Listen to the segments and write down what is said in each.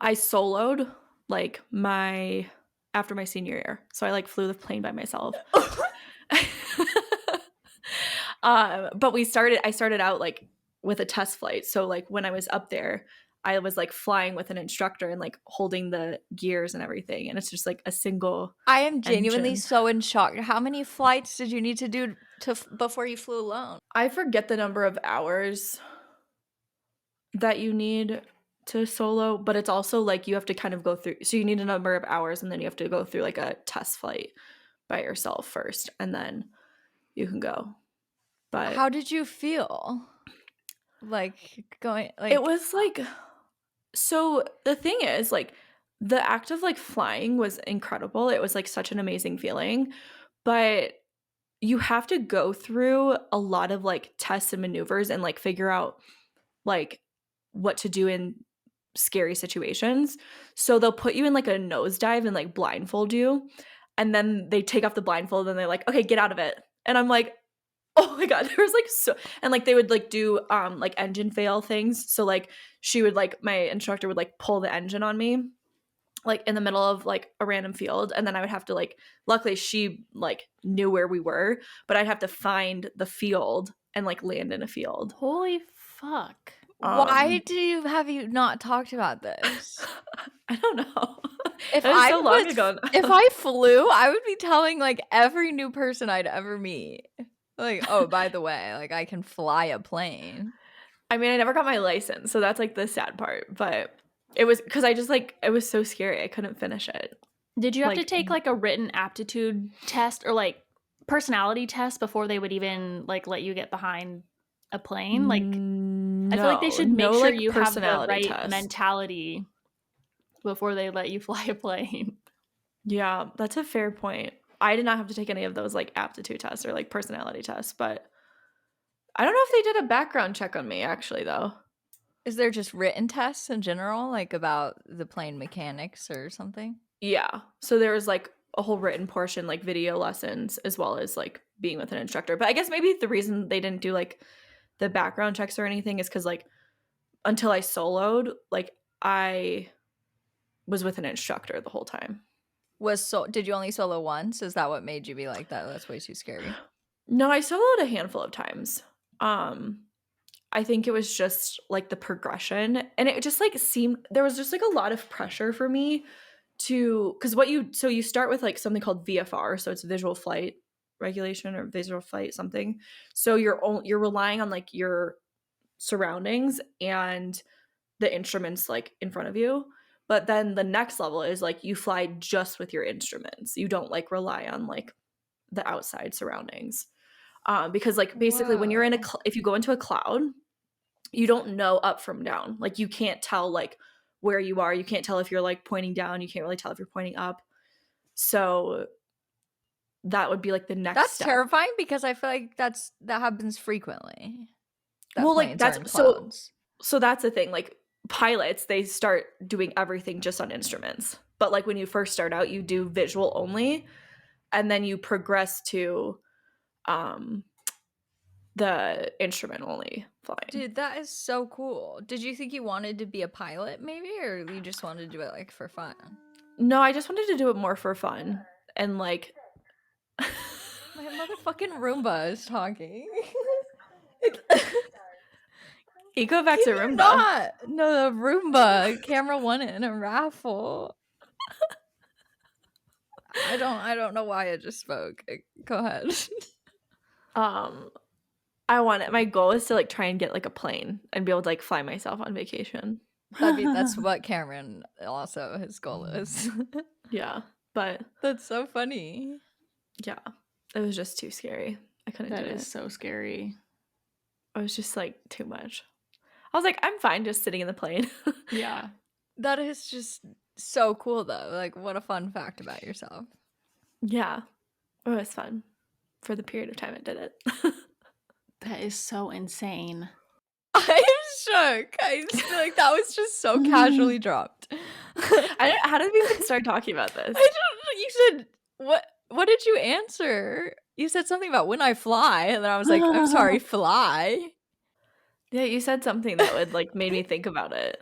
I soloed like after my senior year. So I like flew the plane by myself. But I started out like with a test flight. So like when I was up there, I was like flying with an instructor and like holding the gears and everything. And it's just like a single I am genuinely engine. so in shock. How many flights did you need to do before you flew alone? I forget the number of hours that you need to solo, but it's also like you have to kind of go through. So you need a number of hours and then you have to go through like a test flight by yourself first and then you can go. But How did you feel? Like going like it was like, so the thing is like the act of like flying was incredible. It was like such an amazing feeling, but you have to go through a lot of like tests and maneuvers and like figure out like what to do in scary situations. So they'll put you in like a nosedive and like blindfold you, and then they take off the blindfold and they're like, okay, get out of it. And I'm like, oh my god, there was like so, and like they would like do like engine fail things. So like she would like, my instructor would like pull the engine on me like in the middle of like a random field, and then I would have to like, luckily she like knew where we were, but I'd have to find the field and like land in a field. Holy fuck. why have you not talked about this? I don't know. If It was I so long ago. if I flew, I would be telling like every new person I'd ever meet. Like, oh, by the way, like I can fly a plane. I mean, I never got my license, so that's like the sad part. But it was because I just like, it was so scary. I couldn't finish it. Did you have to Like- take like a written aptitude test or like personality test before they would even like let you get behind a plane? Like I feel like they should make no, sure like, you have the personality right test. mentality before they let you fly a plane. Yeah, that's a fair point. I did not have to take any of those like aptitude tests or like personality tests, but I don't know if they did a background check on me actually though. Is there just written tests in general, like about the plane mechanics or something? Yeah. So there was like a whole written portion, like video lessons, as well as like being with an instructor. But I guess maybe the reason they didn't do like the background checks or anything is because like until I soloed, like I was with an instructor the whole time. Did you only solo once? Is that what made you be like that? That's way too scary. No, I soloed a handful of times. I think it was just like the progression, and it just like seemed there was just like a lot of pressure for me to, because you start with like something called VFR, so it's visual flight regulation or visual flight something. So you're relying on like your surroundings and the instruments like in front of you. But then the next level is like you fly just with your instruments. You don't like rely on like the outside surroundings. Because like basically when you're in if you go into a cloud, you don't know up from down. Like you can't tell like where you are. You can't tell if you're like pointing down. You can't really tell if you're pointing up. So that would be like the next That's step. terrifying because I feel like that happens frequently. Well, like that's so that's the thing. Like pilots, they start doing everything just on instruments. But like when you first start out, you do visual only, and then you progress to the instrument only flying. Dude, that is so cool. Did you think you wanted to be a pilot maybe, or you just wanted to do it like for fun? No, I just wanted to do it more for fun. And like my motherfucking Roomba is talking. You go back to Roomba. No, the Roomba. Camera won it in a raffle. I don't know why I just spoke. Go ahead. I want it. My goal is to like try and get like a plane and be able to like fly myself on vacation. That's what Cameron also his goal is. Yeah, but that's so funny. Yeah, it was just too scary. I couldn't do it. That is so scary. It was just like too much. I was like, I'm fine just sitting in the plane. Yeah. That is just so cool though. Like what a fun fact about yourself. Yeah. It was fun for the period of time it did it. That is so insane. I'm shook. I just feel like that was just so casually dropped. How did we even start talking about this? You said, what did you answer? You said something about when I fly, and then I was like, I'm sorry, fly? Yeah, you said something that would like made me think about it.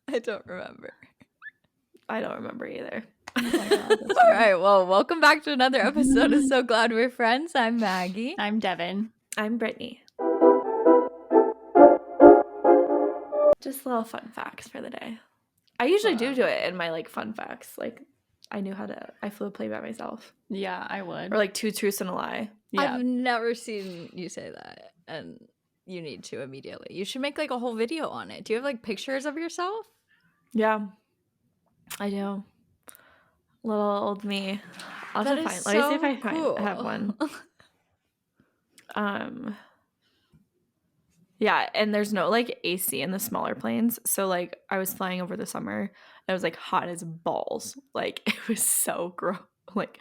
I I don't remember. I don't remember either. Oh my God, that's All funny. right, well, welcome back to another episode of So Glad We're Friends. I'm Maggie. I'm Devon. I'm Brittany. Just little fun facts for the day. I usually do it in my like fun facts. Like I flew a plane by myself. Yeah, I would. Or like 2 truths and a lie. Yeah. I've never seen you say that, and you need to immediately. You should make like a whole video on it. Do you have like pictures of yourself? Yeah. I do. Little old me. I'll That have to is find. Let me see if I so have cool. one. Yeah, and there's no like AC in the smaller planes. So like I was flying over the summer and it was like hot as balls. Like it was so gross, like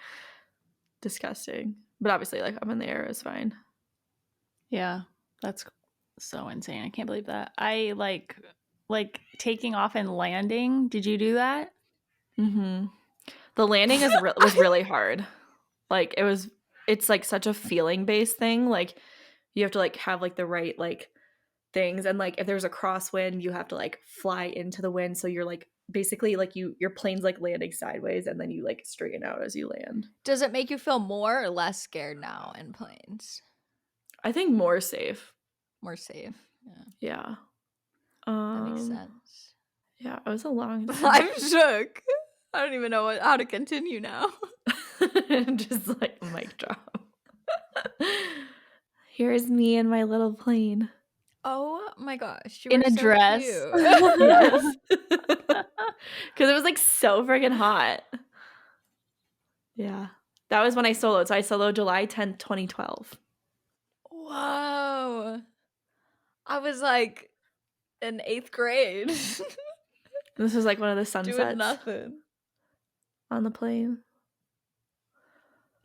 disgusting. But obviously like I'm in the air, it's fine. Yeah, that's so insane. I can't believe that. I like taking off and landing. Did you do that? Mm-hmm. The landing was really hard. Like it's like such a feeling based thing. Like you have to like have like the right like things, and like if there's a crosswind you have to like fly into the wind, so you're like basically like your plane's like landing sideways and then you like straighten out as you land. Does it make you feel more or less scared now in planes? I think more safe. More safe. Yeah, Yeah. that makes sense. Yeah, it was a long I'm shook. I don't even know how to continue now. just like mic drop. Here's me in my little plane. Oh my gosh. You In were a so dress. cute. Yes. Because it was like so friggin' hot. Yeah. That was when I soloed. So I soloed July 10th, 2012. Whoa. I was like in 8th grade. This was like one of the Doing sunsets nothing. on the plane.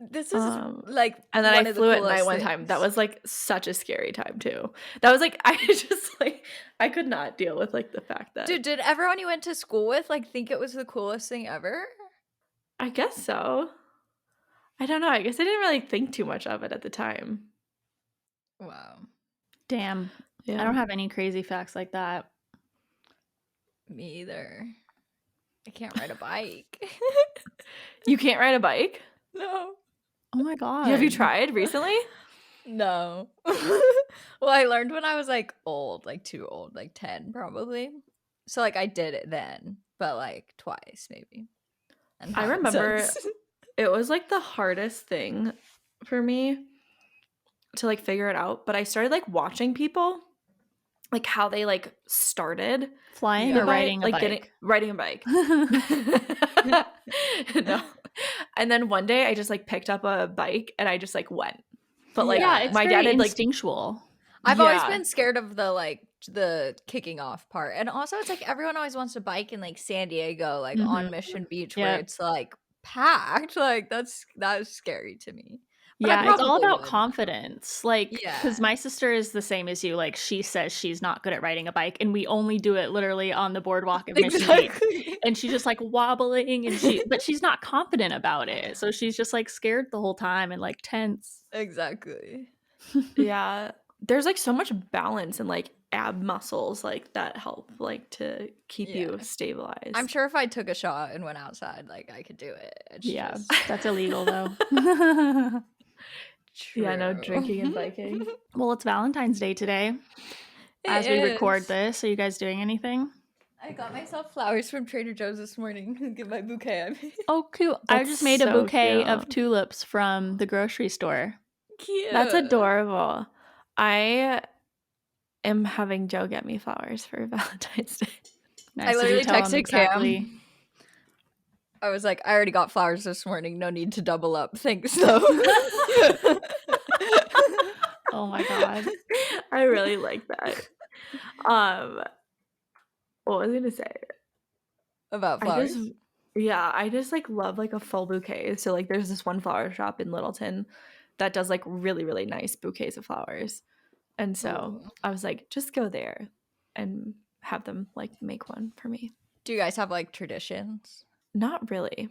This is like and then one I of the flew at night coolest one time. That things. was like such a scary time too. That was like I just like I could not deal with like the fact that Dude, did everyone you went to school with like think it was the coolest thing ever? I guess so. I don't know. I guess I didn't really think too much of it at the time. Wow. Damn. Yeah. I don't have any crazy facts like that. Me either. I can't ride a bike. You can't ride a bike? No. Oh my God. Have you tried recently? No. Well, I learned when I was like old, like too old, like 10 probably. So like I did it then, but like twice maybe. And I haven't remember since. it was like the hardest thing for me to like figure it out, but I started like watching people like how they like started Flying Yeah. or riding a bike? riding a bike. No. And then one day I just like picked up a bike and I just like went. But like yeah, it's my very dad had like instinctual. I've always Yeah. been scared of the kicking off part. And also it's like everyone always wants to bike in like San Diego, like on Mission Beach where Yep. it's like packed. Like that was scary to me. But I Yeah, it's all probably about would. confidence. Like, because Yeah. my sister is the same as you. Like, she says she's not good at riding a bike, and we only do it literally on the boardwalk of Mission Beach. Exactly. And she's just like wobbling, but she's not confident about it. So she's just like scared the whole time and like tense. Exactly. Yeah. There's like so much balance and like ab muscles like that help like to keep you Yeah. stabilized. I'm sure if I took a shot and went outside, like I could do it. It's Yeah, just that's illegal though. Yeah, no true. drinking and biking. Well, it's Valentine's Day today as we record this. Are you guys doing anything? I got myself flowers from Trader Joe's this morning. Get my bouquet. I made. Oh, cute. I That's just made a so bouquet of cute. tulips from the grocery store. Cute. That's adorable. I am having Joe get me flowers for Valentine's Day. Nice. I Did you literally tell him texted exactly? Cam. I was like, I already got flowers this morning. No need to double up. Thanks, though. Oh my God. I really like that. What was I gonna say? About flowers. I just like love like a full bouquet. So like there's this one flower shop in Littleton that does like really, really nice bouquets of flowers. And so Ooh. I was like, just go there and have them like make one for me. Do you guys have like traditions? Not really.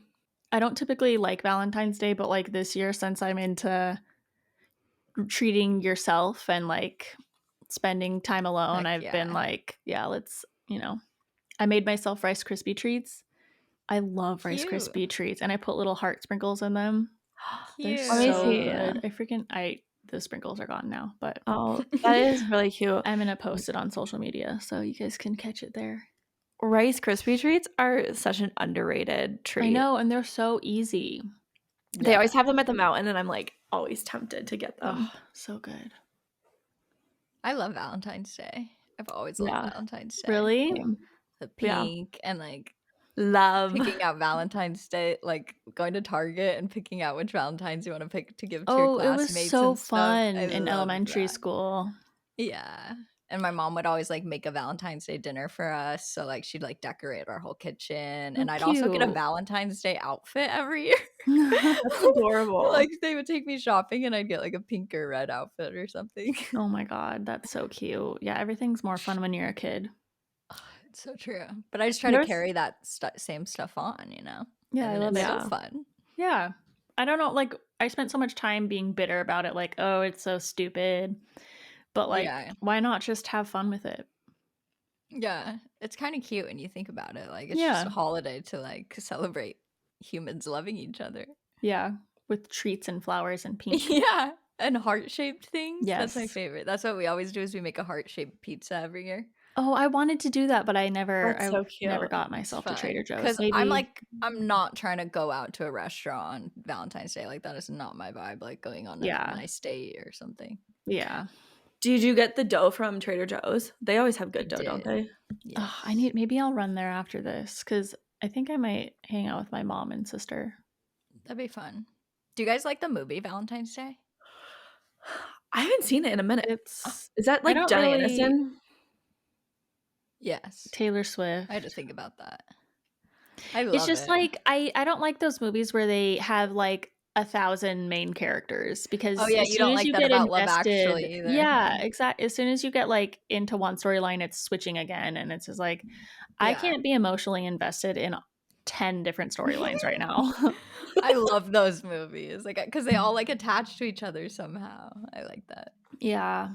I don't typically like Valentine's Day, but like this year, since I'm into treating yourself and like spending time alone, Heck I've yeah. been like, yeah, let's, I made myself Rice Krispie treats. I love Rice Cute. Krispie treats, and I put little heart sprinkles in them. They're Cute. Let me so see. good. The sprinkles are gone now, but Oh, that is really cute. I'm gonna post it on social media so you guys can catch it there. Rice Krispie treats are such an underrated treat. I know, and they're so easy. They always have them at the mountain, and I'm like always tempted to get them. Oh, so good. I love Valentine's Day. I've always loved Valentine's Day. Really? The Yeah. pink and like Love. picking out Valentine's Day, like going to Target and picking out which Valentines you want to pick to give to your classmates. It was so and stuff. fun I in loved elementary that. school. Yeah. And my mom would always like make a Valentine's Day dinner for us. So like she'd like decorate our whole kitchen. Oh, and I'd also get a cute. Valentine's Day outfit every year. That's adorable. Like they would take me shopping and I'd get like a pink or red outfit or something. Oh my god, that's so cute. Yeah, everything's more fun when you're a kid. It's so true. But I just try to carry that same stuff on, you know? Yeah, I love it's it. so fun. Yeah. I don't know, like I spent so much time being bitter about it, like, oh, it's so stupid. But like, why not just have fun with it? Yeah, it's kind of cute when you think about it. Like, it's just a holiday to like celebrate humans loving each other. Yeah, with treats and flowers and pink. Yeah, and heart-shaped things. Yes. That's my favorite. That's what we always do is we make a heart-shaped pizza every year. Oh, I wanted to do that, but I never never got It's myself to fun. Trader Joe's. Because I'm not trying to go out to a restaurant on Valentine's Day. Like, that is not my vibe. Like going on a nice date or something. Yeah. Did you get the dough from Trader Joe's? They always have good dough, don't they? Yes. Oh, maybe I'll run there after this because I think I might hang out with my mom and sister. That'd be fun. Do you guys like the movie Valentine's Day? I haven't seen it in a minute. Is that like don't Jenny really- Aniston? Yes. Taylor Swift. I had to think about that. I love It's just it. like I don't like those movies where they have like 1,000 main characters because you as soon don't as like you that get about Love invested, Actually either. yeah, exactly. As soon as you get like into one storyline, it's switching again, and it's just like I can't be emotionally invested in 10 different storylines right now. I love those movies, like because they all like attach to each other somehow. I like that. Yeah,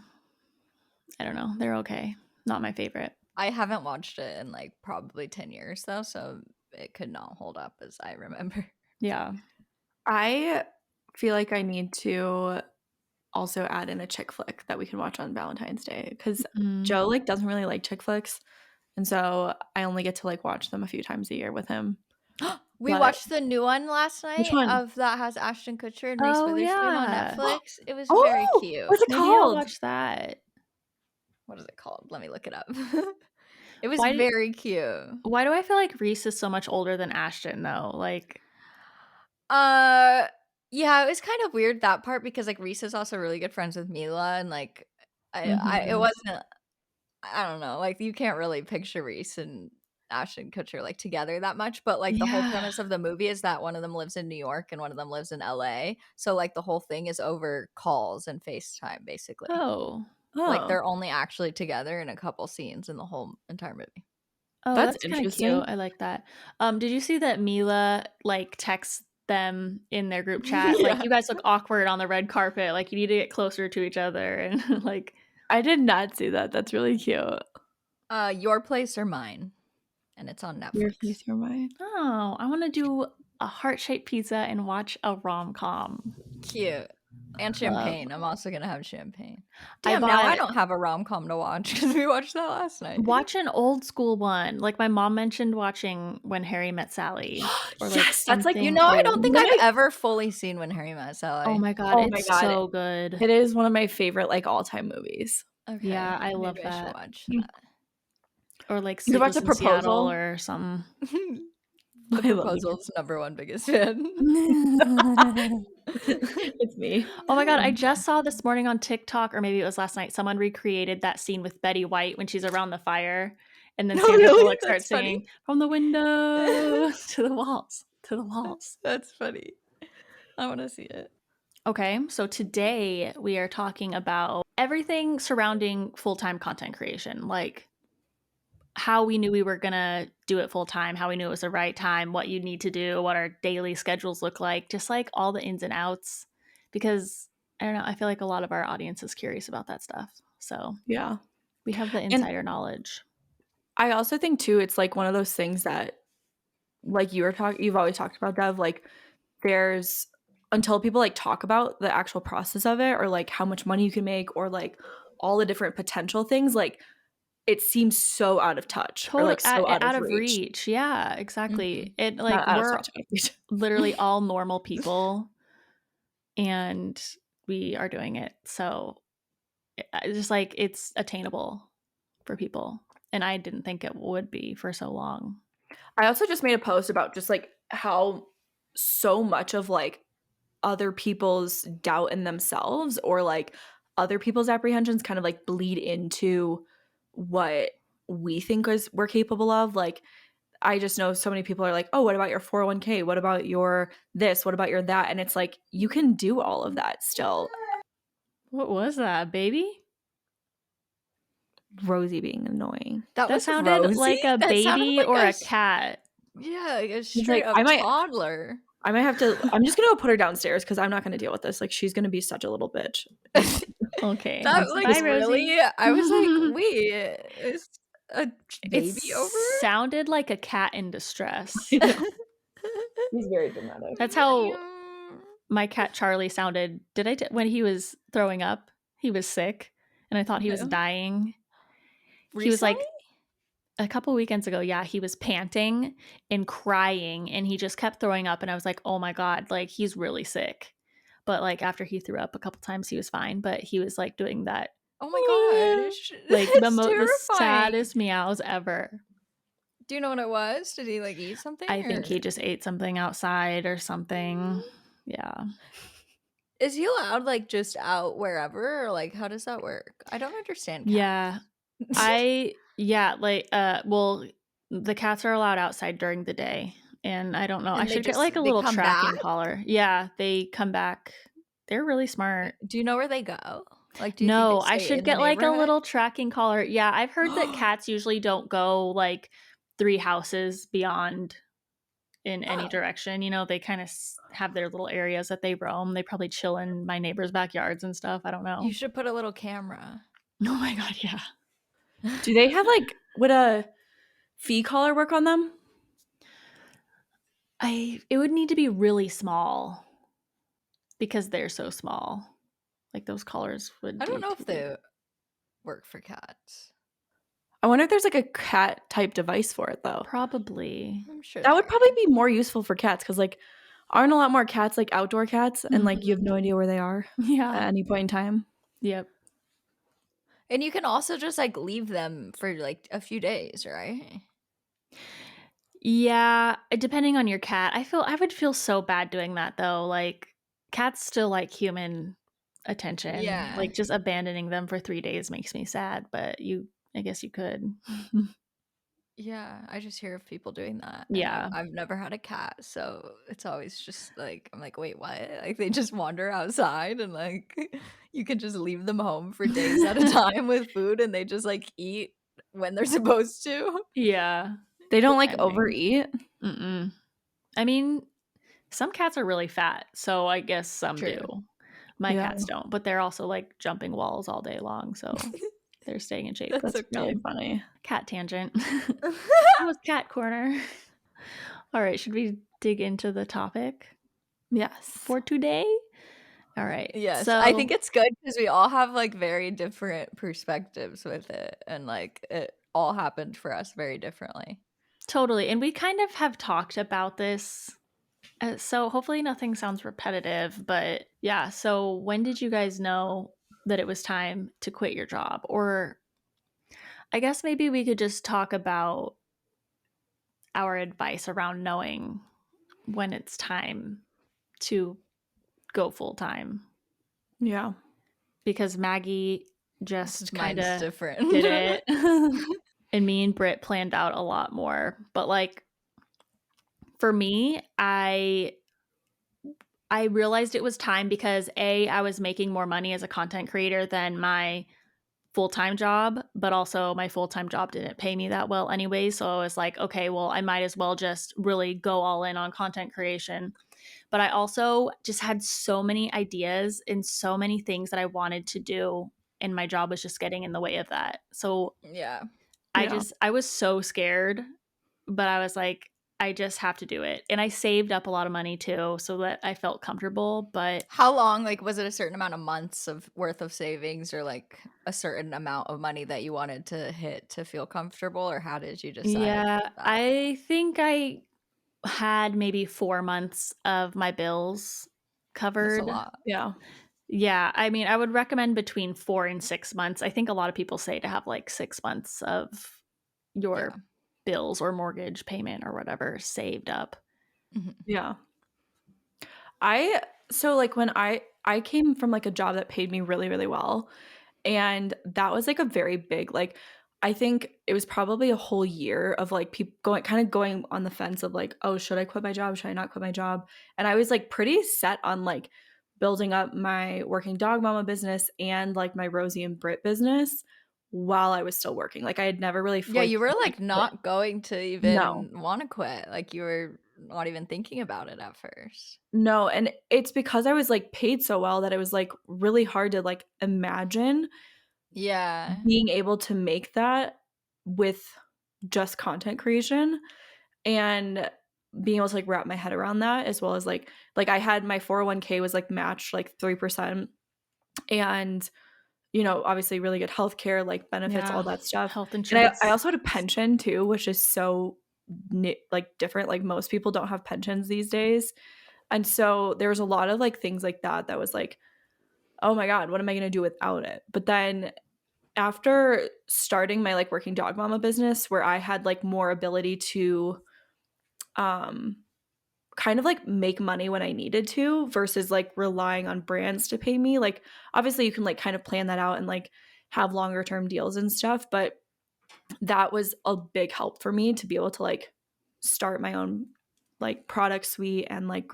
I don't know. They're okay. Not my favorite. I haven't watched it in like probably 10 years though, so it could not hold up as I remember. Yeah. I feel like I need to also add in a chick flick that we can watch on Valentine's Day because Joe like doesn't really like chick flicks, and so I only get to like watch them a few times a year with him. We watched the new one last night of that has Ashton Kutcher and Reese Witherspoon on Netflix. It was very cute. What's it Maybe called? I'll watch that. What is it called? Let me look it up. It was very cute. Why do I feel like Reese is so much older than Ashton though? Like yeah, it was kind of weird that part because like Reese is also really good friends with Mila and like it wasn't, I don't know, like you can't really picture Reese and Ashton Kutcher like together that much, but like the whole premise of the movie is that one of them lives in New York and one of them lives in LA, so like the whole thing is over calls and FaceTime basically. Like they're only actually together in a couple scenes in the whole entire movie. Oh, that's kind of cute. I like that. Did you see that Mila like texts them in their group chat? Like, you guys look awkward on the red carpet. Like, you need to get closer to each other. And like, I did not see that. That's really cute. Your Place or Mine, and it's on Netflix. Your Place or Mine. Oh, I want to do a heart-shaped pizza and watch a rom-com. Cute. And champagne. I'm also gonna have champagne. Damn, now I don't have a rom-com to watch because we watched that last night. Watch an old school one. Like my mom mentioned watching When Harry Met Sally. Or like that's like, you know, I don't think I've ever fully seen When Harry Met Sally. Oh my god, it's so good. It is one of my favorite like all-time movies. Okay. Yeah, I love Maybe that. I should watch that. Or like you watch The Sleepless in Proposal Seattle or something. The Proposal's #1 biggest fan. It's me. Oh my god, I just saw this morning on TikTok, or maybe it was last night, someone recreated that scene with Betty White when she's around the fire and then Sandra Bullock starts singing from the window to the walls, to the walls. That's funny. I want to see it. Okay, so today we are talking about everything surrounding full-time content creation, like how we knew we were gonna do it full-time, how we knew it was the right time, what you need to do, what our daily schedules look like, just like all the ins and outs, because I don't know, I feel like a lot of our audience is curious about that stuff. So yeah, we have the insider knowledge. I also think too, it's like one of those things that, like you've always talked about, Dev, like there's, until people like talk about the actual process of it, or like how much money you can make, or like all the different potential things, like it seems so out of touch, or like so out out of of reach. reach. Yeah, exactly. It like Not out of we're touch, out of reach. literally all normal people, and we are doing it. So it's just like it's attainable for people, and I didn't think it would be for so long. I also just made a post about just like how so much of like other people's doubt in themselves, or like other people's apprehensions kind of like bleed into what we think we're capable of. Like I just know so many people are like, oh, what about your 401k? What about your this? What about your that? And it's like, you can do all of that still. What was that, baby? Rosie being annoying. That That was sounded Rosie? like a That sounded baby like or a cat. Yeah, like a He's straight like, up toddler. I might have to, I'm just going to put her downstairs because I'm not going to deal with this. Like, she's going to be such a little bitch. Okay. That like Bye, really, Rosie. I was like, wait, is a baby It over? sounded like a cat in distress. He's very dramatic. That's how my cat Charlie sounded. When he was throwing up, he was sick, and I thought he was dying. Recently? He was like a couple weekends ago. Yeah, he was panting and crying, and he just kept throwing up. And I was like, oh my God, like he's really sick. But like after he threw up a couple times, he was fine. But he was like doing that. Oh my gosh. Like the terrifying. saddest meows ever. Do you know what it was? Did he like eat something? I think he just ate something outside or something. Yeah. Is he allowed like just out wherever, or like how does that work? I don't understand cats. Well, the cats are allowed outside during the day, and I don't know. And I they should get like a they little come tracking back? collar. Yeah, they come back. They're really smart. Do you know where they go? Like, do you No, think they I stay should in the get like a neighborhood? little tracking collar. Yeah, I've heard that cats usually don't go like 3 houses beyond in any Oh. direction. You know, they kind of have their little areas that they roam. They probably chill in my neighbors' backyards and stuff. I don't know. You should put a little camera. Oh my God, yeah. Do they have like, would a fee collar work on them? It would need to be really small because they're so small. Like those collars would. I don't know if they work for cats. I wonder if there's like a cat type device for it though. Probably. I'm sure That would there probably are. be more useful for cats because like aren't a lot more cats like outdoor cats, and like you have no idea where they are Yeah. at any point in time. Yep. And you can also just like leave them for like a few days, right? Yeah, depending on your cat. I would feel so bad doing that though. Like cats still like human attention. Yeah. Like just abandoning them for 3 days makes me sad, but I guess you could. Yeah, I just hear of people doing that. Yeah. I've never had a cat, so it's always just like, I'm like, wait, what? Like they just wander outside and like you can just leave them home for days at a time with food, and they just like eat when they're supposed to. Yeah. They don't like Depending. overeat. Mm-mm. I mean, some cats are really fat, so I guess some True. do. My Yeah. cats don't, but they're also like jumping walls all day long, so they're staying in shape. That's That's really funny. Cat tangent. That was cat corner. All right, should we dig into the topic Yes. for today? All right. Yes, So I think it's good because we all have like very different perspectives with it, and like it all happened for us very differently. totally, and we kind of have talked about this. So hopefully nothing sounds repetitive, but yeah. So when did you guys know that it was time to quit your job? Or I guess maybe we could just talk about our advice around knowing when it's time to go full time. Yeah. Because Maggie just kind Mine's of different. did it. And me and Britt planned out a lot more. But like for me, I realized it was time because I was making more money as a content creator than my full-time job, but also my full-time job didn't pay me that well anyway. So I was like, okay, well, I might as well just really go all in on content creation. But I also just had so many ideas and so many things that I wanted to do, and my job was just getting in the way of that. So Yeah. Yeah. I was so scared, but I was like, I just have to do it. And I saved up a lot of money too so that I felt comfortable. But How long, like, was it a certain amount of months of worth of savings or like a certain amount of money that you wanted to hit to feel comfortable, or how did you decide yeah, that? I think I had maybe 4 months of my bills That's a covered. lot. Yeah. Yeah, I mean, I would recommend between 4 and 6 months. I think a lot of people say to have like 6 months of Yeah. your bills or mortgage payment or whatever saved up. Mhm. Yeah. I so like when I came from like a job that paid me really, really well. And that was like a very big, like, I think it was probably a whole year of like people going on the fence of like, oh, should I quit my job? Should I not quit my job? And I was like pretty set on like building up my working dog mama business and like my Rosie and Britt business while I was still working. Like I had never really Yeah, fully you were planned like to quit. not going to No. even want to quit. Like you were not even thinking about it at first. No, and it's because I was like paid so well that it was like really hard to like imagine Yeah. being able to make that with just content creation and being able to like wrap my head around that as well as like I had my 401k was like matched like 3% and obviously really good healthcare, like benefits, all Yeah, that stuff. health And I insurance. also had a pension too, which is so like different. Like most people don't have pensions these days. And so there was a lot of like things like that was like, oh my God, what am I going to do without it? But then after starting my like working dog mama business where I had like more ability to um kind of like make money when I needed to versus like relying on brands to pay me. Like obviously you can like kind of plan that out and like have longer term deals and stuff, but that was a big help for me to be able to like start my own like product suite and like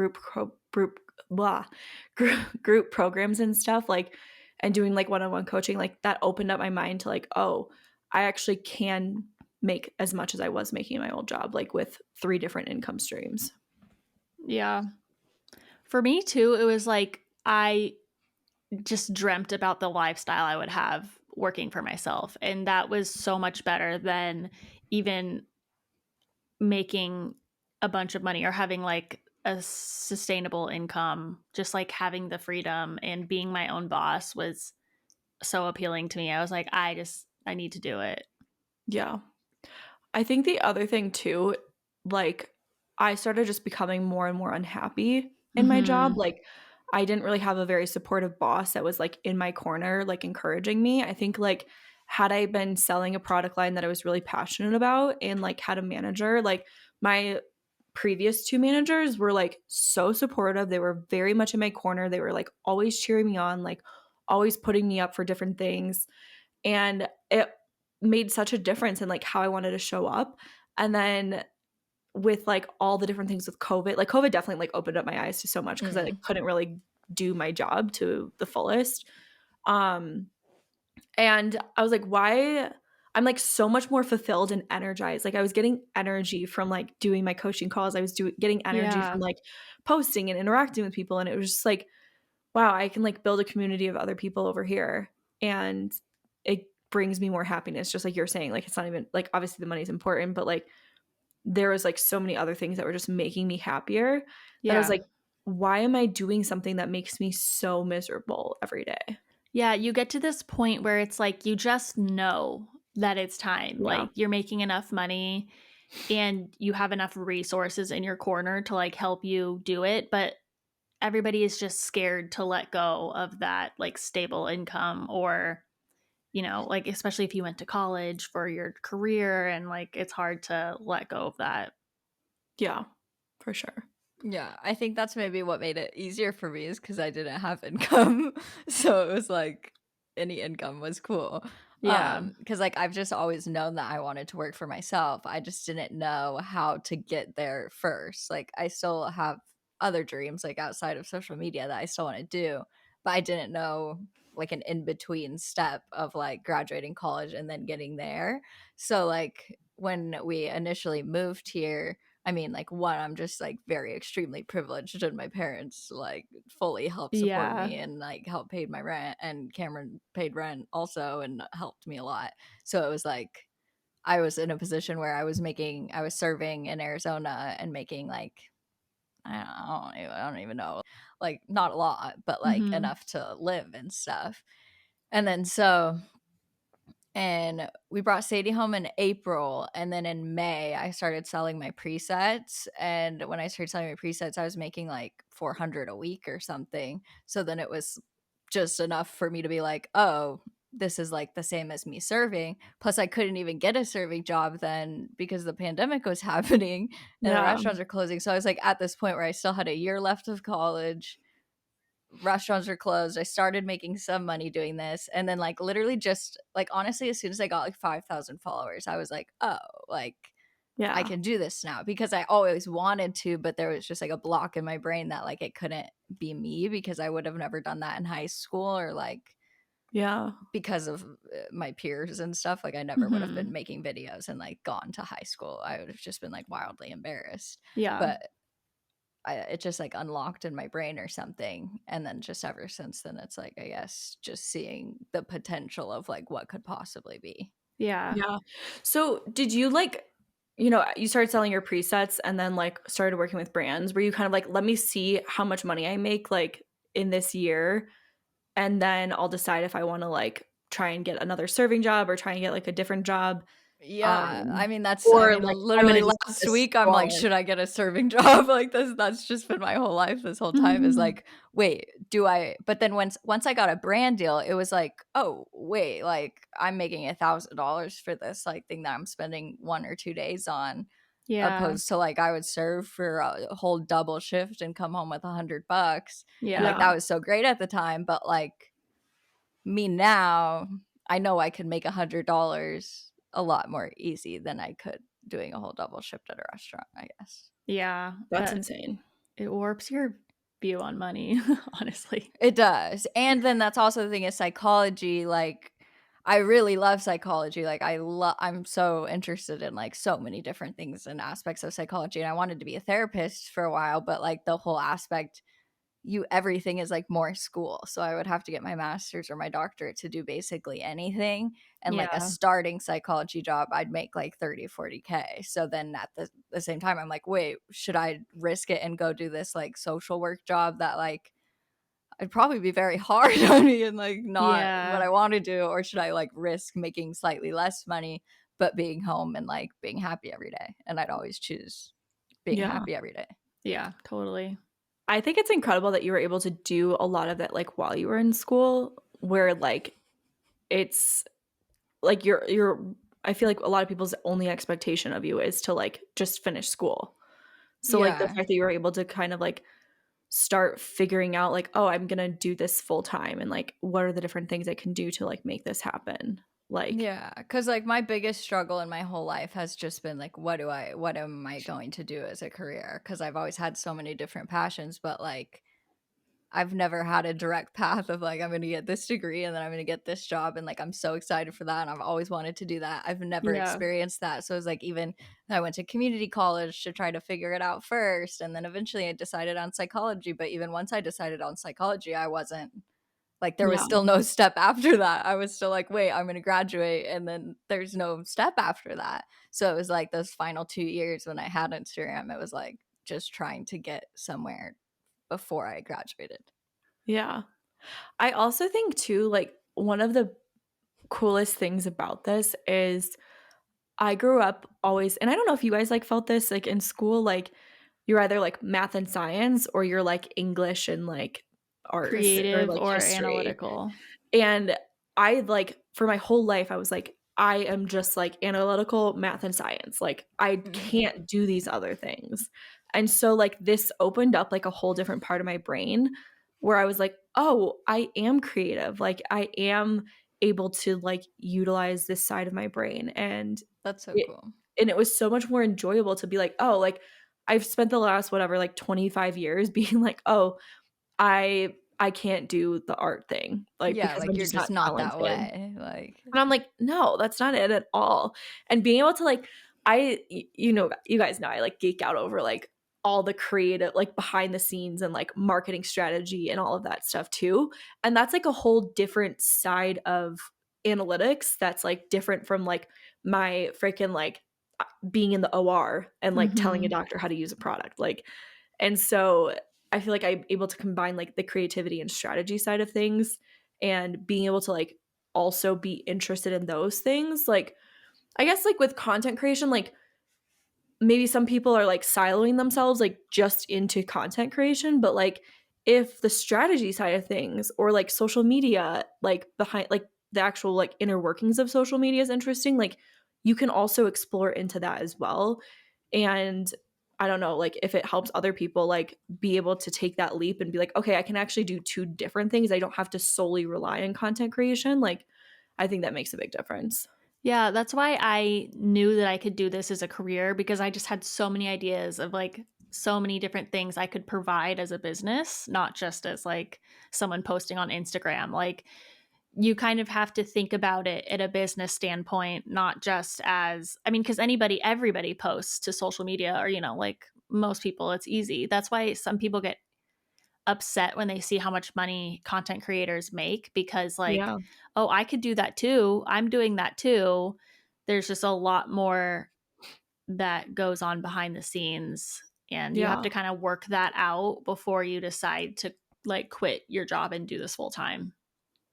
blah group programs and stuff like and doing like one-on-one coaching. Like that opened up my mind to like, oh, I actually can make as much as I was making in my old job, like with 3 different income streams. Yeah. For me too, it was like I just dreamt about the lifestyle I would have working for myself. And that was so much better than even making a bunch of money or having like a sustainable income. Just like having the freedom and being my own boss was so appealing to me. I was like, I need to do it. Yeah. I think the other thing too, like I started just becoming more and more unhappy in my job. Mhm. Like I didn't really have a very supportive boss that was like in my corner, like encouraging me. I think like had I been selling a product line that I was really passionate about and like had a manager, like my previous 2 managers were like so supportive. They were very much in my corner. They were like always cheering me on, like always putting me up for different things. And it made such a difference in like how I wanted to show up. And then with like all the different things with COVID, like COVID definitely like opened up my eyes to so much because I like, Mm. couldn't really do my job to the fullest. Um and I was like, why I'm like so much more fulfilled and energized. Like I was getting energy from like doing my coaching calls. I was getting energy from Yeah. like posting and interacting with people. And it was just like, wow, I can like build a community of other people over here. And it brings me more happiness. Just like you're saying, like, it's not even like, obviously the money's important, but like there was like so many other things that were just making me happier that I was Yeah. like, why am I doing something that makes me so miserable every day? Yeah, you get to this point where it's like you just know that it's time. Yeah. Like you're making enough money and you have enough resources in your corner to like help you do it, but everybody is just scared to let go of that like stable income or like especially if you went to college for your career and like it's hard to let go of that. Yeah, for sure. Yeah, I think that's maybe what made it easier for me is because I didn't have income. So it was like any income was cool. Yeah. Because like I've just always known that I wanted to work for myself. I just didn't know how to get there first. Like I still have other dreams like outside of social media that I still want to do, but I didn't know like an in-between step of like graduating college and then getting there. So like when we initially moved here, I mean, like, one, I'm just like very extremely privileged, and my parents like fully helped support Yeah. me and like helped paid my rent, and Cameron paid rent also and helped me a lot. So it was like I was in a position where I was serving in Arizona and making like, I don't even know, like not a lot, but like Mhm. enough to live and stuff. And then and we brought Sadie home in April, and then in May I started selling my presets. And when I started selling my presets, I was making like 400 a week or something. So then it was just enough for me to be like, oh, this is like the same as me serving. Plus I couldn't even get a serving job then because the pandemic was happening and the Yeah. restaurants are closing. So I was like at this point where I still had a year left of college, restaurants were closed. I started making some money doing this. And then like literally just like honestly, as soon as I got like 5,000 followers, I was like, oh, like I Yeah. can do this now, because I always wanted to, but there was just like a block in my brain that like it couldn't be me because I would have never done that in high school, or like Yeah. because of my peers and stuff. Like I never would have Mhm. been making videos and like gone to high school. I would have just been like wildly embarrassed. Yeah. But it just like unlocked in my brain or something, and then just ever since then it's like, I guess just seeing the potential of like what could possibly be. Yeah. Yeah. So did you like, you started selling your presets and then like started working with brands. Were you kind of like, let me see how much money I make like in this year, and then I'll decide if I want to like try and get another serving job or try and get like a different job? Yeah, I mean Or like I'm literally gonna just keep last this week I'm like, going. should I get a serving job? Like that's just been my whole life this whole time, is like, wait, do I? But then once I got a brand deal, it was like, oh wait, like I'm making $1,000 for this like thing that I'm spending 1 or 2 days on, Yeah. opposed to like I would serve for a whole double shift and come home with $100. And Yeah. like that was so great at the time, but like me now, I know I could make $100 a lot more easy than I could doing a whole double shift at a restaurant, I guess. Yeah. That's insane. It warps your view on money, honestly. It does. And then that's also the thing is psychology. Like I really love psychology. Like I'm so interested in like so many different things and aspects of psychology. And I wanted to be a therapist for a while, but like the whole aspect, everything is like more school. So I would have to get my master's or my doctorate to do basically anything. And like a Yeah. starting psychology job, I'd make like 30, 40K. So then at the same time, I'm like, wait, should I risk it and go do this like social work job that like I'd probably be very hard on me and like not what Yeah. I want to do? Or should I like risk making slightly less money, but being home and like being happy every day? And I'd always choose being Yeah. happy every day. Yeah, totally. I think it's incredible that you were able to do a lot of that like while you were in school, where like it's like I feel like a lot of people's only expectation of you is to like just finish school. So like the Yeah. fact that you were able to kind of like start figuring out like, oh, I'm gonna do this full time, and like what are the different things I can do to like make this happen. Like Yeah, because like my biggest struggle in my whole life has just been like, what am I going to do as a career? Because I've always had so many different passions, but like I've never had a direct path of like, I'm going to get this degree and then I'm going to get this job. And like, I'm so excited for that. And I've always wanted to do that. I've never Yeah. experienced that. So it was like, even I went to community college to try to figure it out first. And then eventually I decided on psychology. But even once I decided on psychology, I wasn't like, there was yeah. still no step after that. I was still like, wait, I'm going to graduate. And then there's no step after that. So it was like those final 2 years when I had Instagram, it was like just trying to get somewhere before I graduated. Yeah. I also think too, like one of the coolest things about this is I grew up always, and I don't know if you guys like felt this like in school, like you're either like math and science or you're like English and like art or Creative like or history. analytical. And I like for my whole life I was like, I am just like analytical math and science. Like I can't do these other things. And so like this opened up like a whole different part of my brain where I was like, oh, I am creative. Like I am able to like utilize this side of my brain. And That's so it cool. and it was so much more enjoyable to be like, oh, like I've spent the last whatever like 25 years being like, oh, I can't do the art thing, like, Yeah, because like I'm you're just not just not that talented. way. Like, And I'm like, "No, that's not it at all." And being able to, like you guys know I, like, geek out over, like, all the creative like, behind the scenes and, like, marketing strategy and all of that stuff too, and that's, like, a whole different side of analytics that's, like, different from, like, my freaking like being in the OR and like telling a doctor how to use a product. Like, and so I feel like I'm able to combine like the creativity and strategy side of things, and being able to like also be interested in those things. Like, I guess like with content creation, like maybe some people are like siloing themselves like just into content creation, but like if the strategy side of things or like social media, like behind like the actual like inner workings of social media is interesting, like you can also explore into that as well. And I don't know, like if it helps other people like be able to take that leap and be like, okay, I can actually do two different things. I don't have to solely rely on content creation. Like I think that makes a big difference. Yeah, that's why I knew that I could do this as a career, because I just had so many ideas of like so many different things I could provide as a business, not just as like someone posting on Instagram. Like you kind of have to think about it at a business standpoint, not just as, I mean, because everybody posts to social media, or, you know, like most people, it's easy. That's why some people get upset when they see how much money content creators make, because like, Yeah. oh, I could do that too. I'm doing that too. There's just a lot more that goes on behind the scenes, and you have Yeah. to kind of work that out before you decide to like quit your job and do this full time.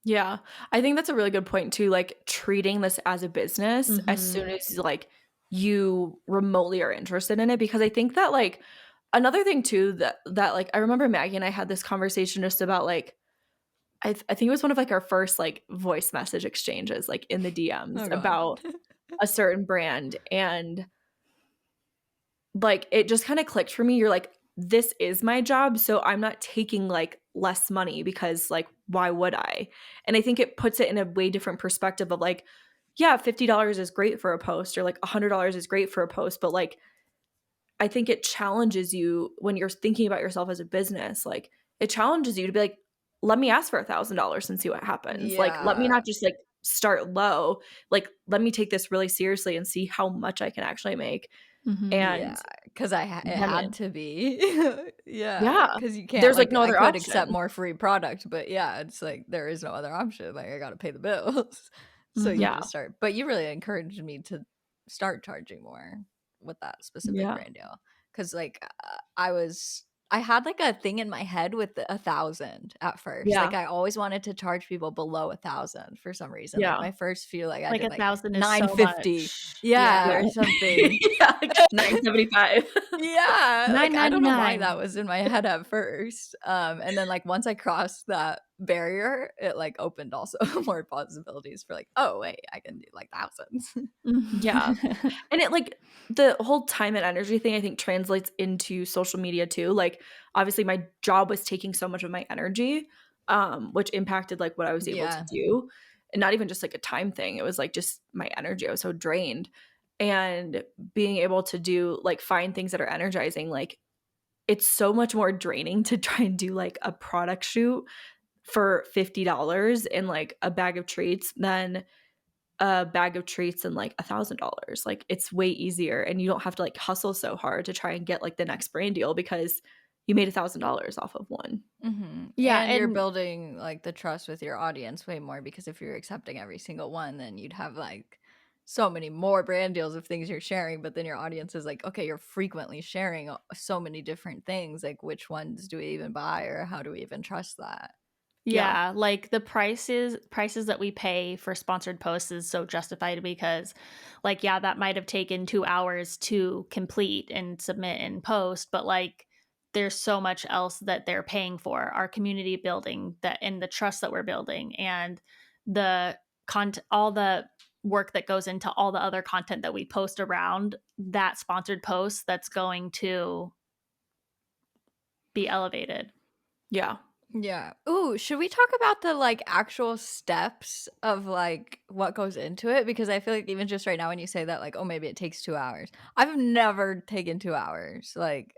Yeah. I think that's a really good point too, like treating this as a business as soon as like you remotely are interested in it, because I think that like another thing too that like I remember Maggie and I had this conversation just about like I think it was one of like our first like voice message exchanges like in the DMs Oh god. about a certain brand, and like it just kind of clicked for me. You're like, this is my job, so I'm not taking like less money because like why would I? And I think it puts it in a way different perspective of like, yeah, $50 is great for a post, or like $100 is great for a post, but like I think it challenges you when you're thinking about yourself as a business. Like it challenges you to be like, let me ask for $1,000 and see what happens. Like let me Yeah. not just like start low. Like let me take this really seriously and see how much I can actually make. And Yeah, because it then had to be. Yeah, yeah, because you can't, there's like like, no I other could accept option. more free product, but yeah, it's like there is no other option. Like, I gotta pay the bills. So you Yeah. just start. But you really encouraged me to start charging more with that specific Yeah. brand deal. Because, like, I had like a thing in my head with 1,000 at first. Yeah. Like, I always wanted to charge people below 1,000 for some reason. Like, Yeah. my first few, like, I Like did like 1,000 is so 950. much. Yeah, Yeah. Yeah. or something. Yeah, like 975. Yeah, like, I don't know why 9.99. that was in my head at first, and then, like, once I crossed that barrier, it, like, opened also more possibilities for, like, "Oh, wait, I can do, like, thousands." Yeah. And it like the whole time and energy thing I think translates into social media too. Like obviously my job was taking so much of my energy, which impacted like what I was able to Yeah. do. And not even just like a time thing. It was like just my energy. I was so drained. And being able to do like find things that are energizing, like it's so much more draining to try and do like a product shoot for $50 and like a bag of treats than a bag of treats and like $1,000. Like it's way easier, and you don't have to like hustle so hard to try and get like the next brand deal because you made $1,000 off of one. Mhm, Yeah, and you're and building, like, the trust with your audience way more because if you're accepting every single one, then you'd have, like, so many more brand deals of things you're sharing, but then your audience is like, "Okay, you're frequently sharing so many different things, like, which ones do we even buy or how do we even trust that?" Yeah. yeah, like the prices that we pay for sponsored posts is so justified, because like, yeah, that might have taken 2 hours to complete and submit and post, but like there's so much else that they're paying for. Our community building, that and the trust that we're building, and the all the work that goes into all the other content that we post around that sponsored post that's going to be elevated. Yeah. Yeah. Ooh, should we talk about the, like, actual steps of, like, what goes into it? Because I feel like even just right now when you say that, like, "Oh, maybe it takes 2 hours." I've never taken 2 hours. Like,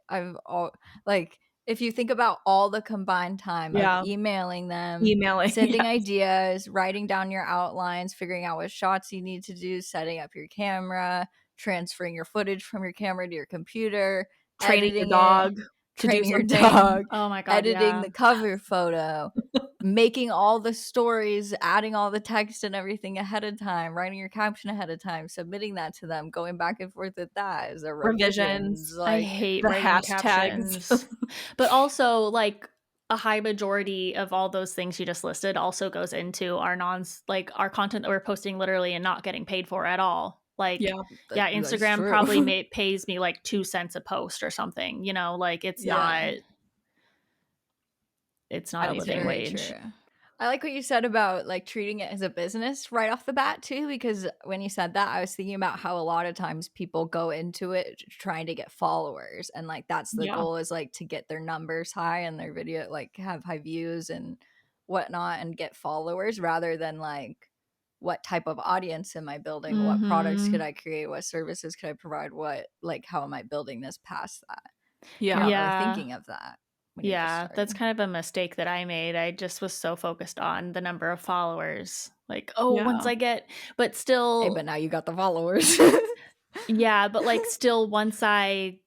like, if you think about all the combined time of Yeah. emailing them, Emailing. sending Yes. ideas, writing down your outlines, figuring out what shots you need to do, setting up your camera, transferring your footage from your camera to your computer, Training your editing it, dog to do training your something. dog, Oh my god, editing yeah. the cover photo, making all the stories, adding all the text and everything ahead of time, writing your caption ahead of time, submitting that to them, going back and forth with that. Is there revisions? Revisions. I Like, hate The writing hashtags. captions. But also, like, a high majority of all those things you just listed also goes into our our content that we're posting literally and not getting paid for at all. Like, Yeah. yeah, that's Instagram true. probably pays me like 2 cents a post or something, you know, like it's Yeah. not a That is living Very wage. true. I like what you said about like treating it as a business right off the bat too, because when you said that, I was thinking about how a lot of times people go into it trying to get followers, and like that's the Yeah. goal, is like to get their numbers high and their video like have high views and whatnot and get followers, rather than like what type of audience am I building, what products could I create, what services could I provide, what like how am I building this past that. You're Yeah. not really Yeah. thinking of that when you're just Yeah, that's starting. kind of a mistake that I made. I just was so focused on the number of followers. Like, oh, once Yeah. I get, but Hey, still, but now you got the followers. yeah, but like still once I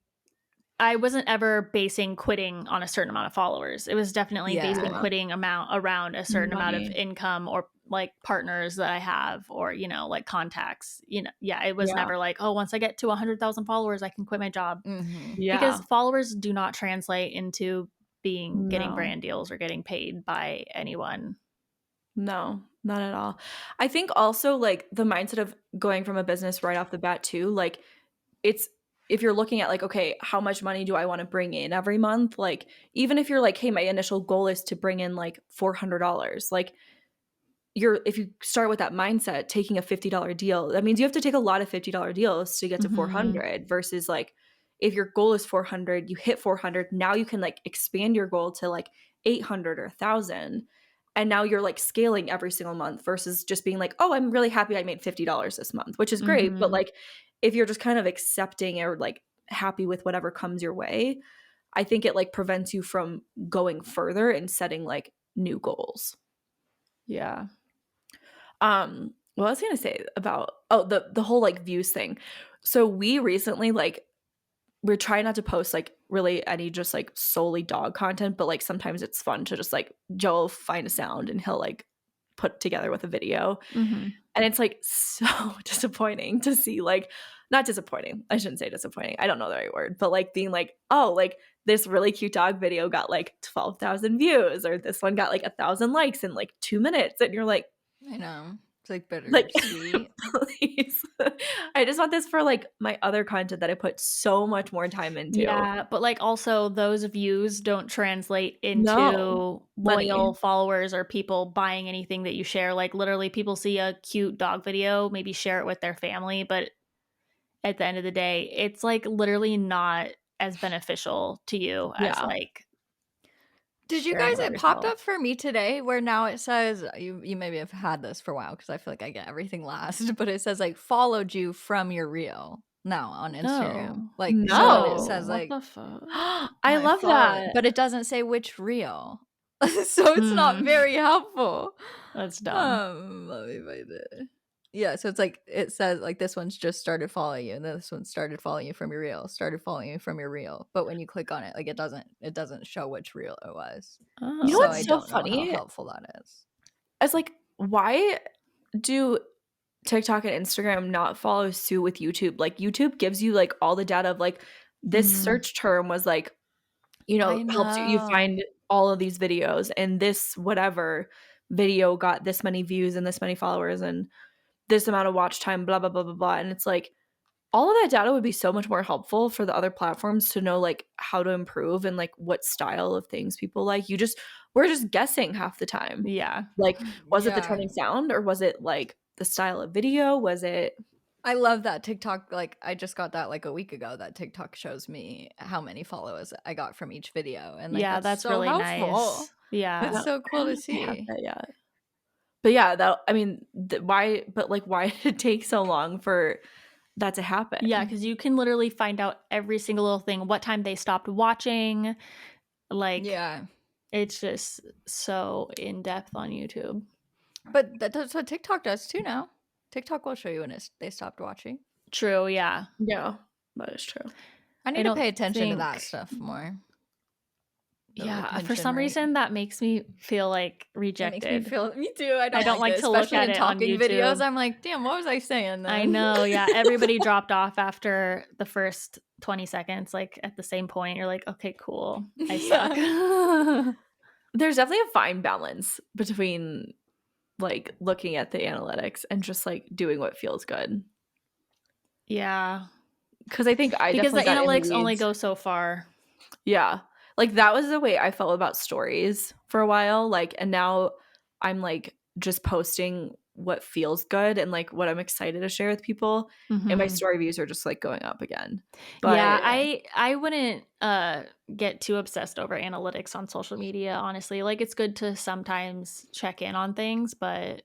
wasn't ever basing quitting on a certain amount of followers. It was definitely basing Yeah. quitting amount around a certain amount of Money. income or like partners that I have or, you know, like contacts. You know, yeah, it was Yeah. never like, oh, once I get to 100,000 followers, I can quit my job. Mm-hmm. Yeah. Because followers do not translate into getting No. brand deals or getting paid by anyone. No, not at all. I think also like the mindset of going from a business right off the bat too, like it's if you're looking at like, okay, how much money do I want to bring in every month? Like even if you're like, hey, my initial goal is to bring in like $400, like if you start with that mindset, taking a $50 deal, that means you have to take a lot of $50 deals to get to 400 versus like if your goal is 400, you hit 400, now you can like expand your goal to like 800 or 1,000. And now you're like scaling every single month versus just being like, oh, I'm really happy I made $50 this month, which is great. But like if you're just kind of accepting or like happy with whatever comes your way, I think it like prevents you from going further and setting like new goals. Yeah. What I was gonna say about the whole like views thing. So we recently like we're trying not to post like really any just like solely dog content, but like sometimes it's fun to just like Joe will find a sound and he'll like put together with a video. And it's like so disappointing to see like not disappointing. I shouldn't say disappointing. I don't know the right word, but like being like, oh, like this really cute dog video got like 12,000 views or this one got like 1,000 likes in like 2 minutes. And you're like, I know. It's like like bittersweet. please. I just want this for like my other content that I put so much more time into. Yeah, but like also those views don't translate into No money. loyal followers or people buying anything that you share. Like literally people see a cute dog video, maybe share it with their family, but at the end of the day, it's like literally not as beneficial to you as Yeah. like Did you sharing guys? about It popped yourself. up for me today, where now it says you maybe have had this for a while because I feel like I get everything last, but it says like followed you from your reel now on Instagram. No. Like so, and it No. says What like the fuck? I my love follow, that. but it doesn't say which reel, so it's not very helpful. That's dumb. Let me find it. Yeah, so it's like it says like this one's just started following you, and then this one started following you from your reel, started following you from your reel. But when you click on it, like it doesn't show which reel it was. Oh. You know So what's I so don't know how funny? helpful that is. I was like, why do TikTok and Instagram not follow suit with YouTube? Like YouTube gives you like all the data of like this search term was like, you know, I helps you know. find all of these videos and this whatever video got this many views and this many followers and this amount of watch time, blah blah blah blah blah. And it's like all of that data would be so much more helpful for the other platforms to know like how to improve and like what style of things people like. We're just guessing half the time. Yeah. Like, was it the Yeah. trending sound or was it like the style of video? Was it I love that TikTok. Like I just got that like a week ago. That TikTok shows me how many followers I got from each video, and like Yeah, that's so really helpful. nice. Yeah. That's so cool to I have see. that yet. But yeah, that I mean, why? But like, why did it take so long for that to happen? Yeah, because you can literally find out every single little thing, what time they stopped watching. Like, Yeah, it's just so in depth on YouTube. but that's what TikTok does too now. TikTok will show you when they stopped watching. True. Yeah. Yeah, that is true. I need to don't pay attention to that think- stuff more. Yeah, for retention some rate. reason that makes me feel like It rejected. makes me feel me too. I don't don't like like it, to look especially at in it on talking videos. YouTube. I'm like, damn, what was I saying then? I know, yeah. Everybody dropped off after the first 20 seconds, like at the same point. You're like, okay, cool. I suck. There's definitely a fine balance between like looking at the analytics and just like doing what feels good. Yeah. Because I think I Because the definitely got in the analytics only weeds. go so far. Yeah. Like that was the way I felt about stories for a while. Like, and now I'm like just posting what feels good and like what I'm excited to share with people. And my Mhm. story views are just like going up again. Yeah, But I wouldn't get too obsessed over analytics on social media, honestly. Like it's good to sometimes check in on things, but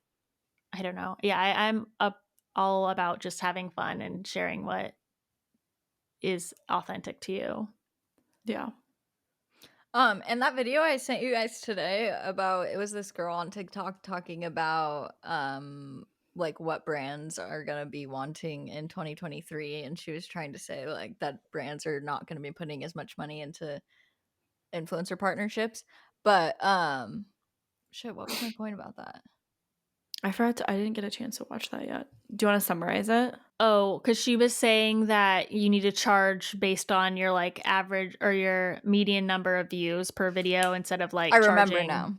I don't know. Yeah, I'm up all about just having fun and sharing what is authentic to you. yeah. And that video I sent you guys today about, it was this girl on TikTok talking about like what brands are gonna be wanting in 2023, and she was trying to say like that brands are not gonna be putting as much money into influencer partnerships. But shit, what was my point about that? I forgot I didn't get a chance to watch that yet. Do you want to summarize it? Oh, because she was saying that you need to charge based on your like average or your median number of views per video instead of like I remember charging. now.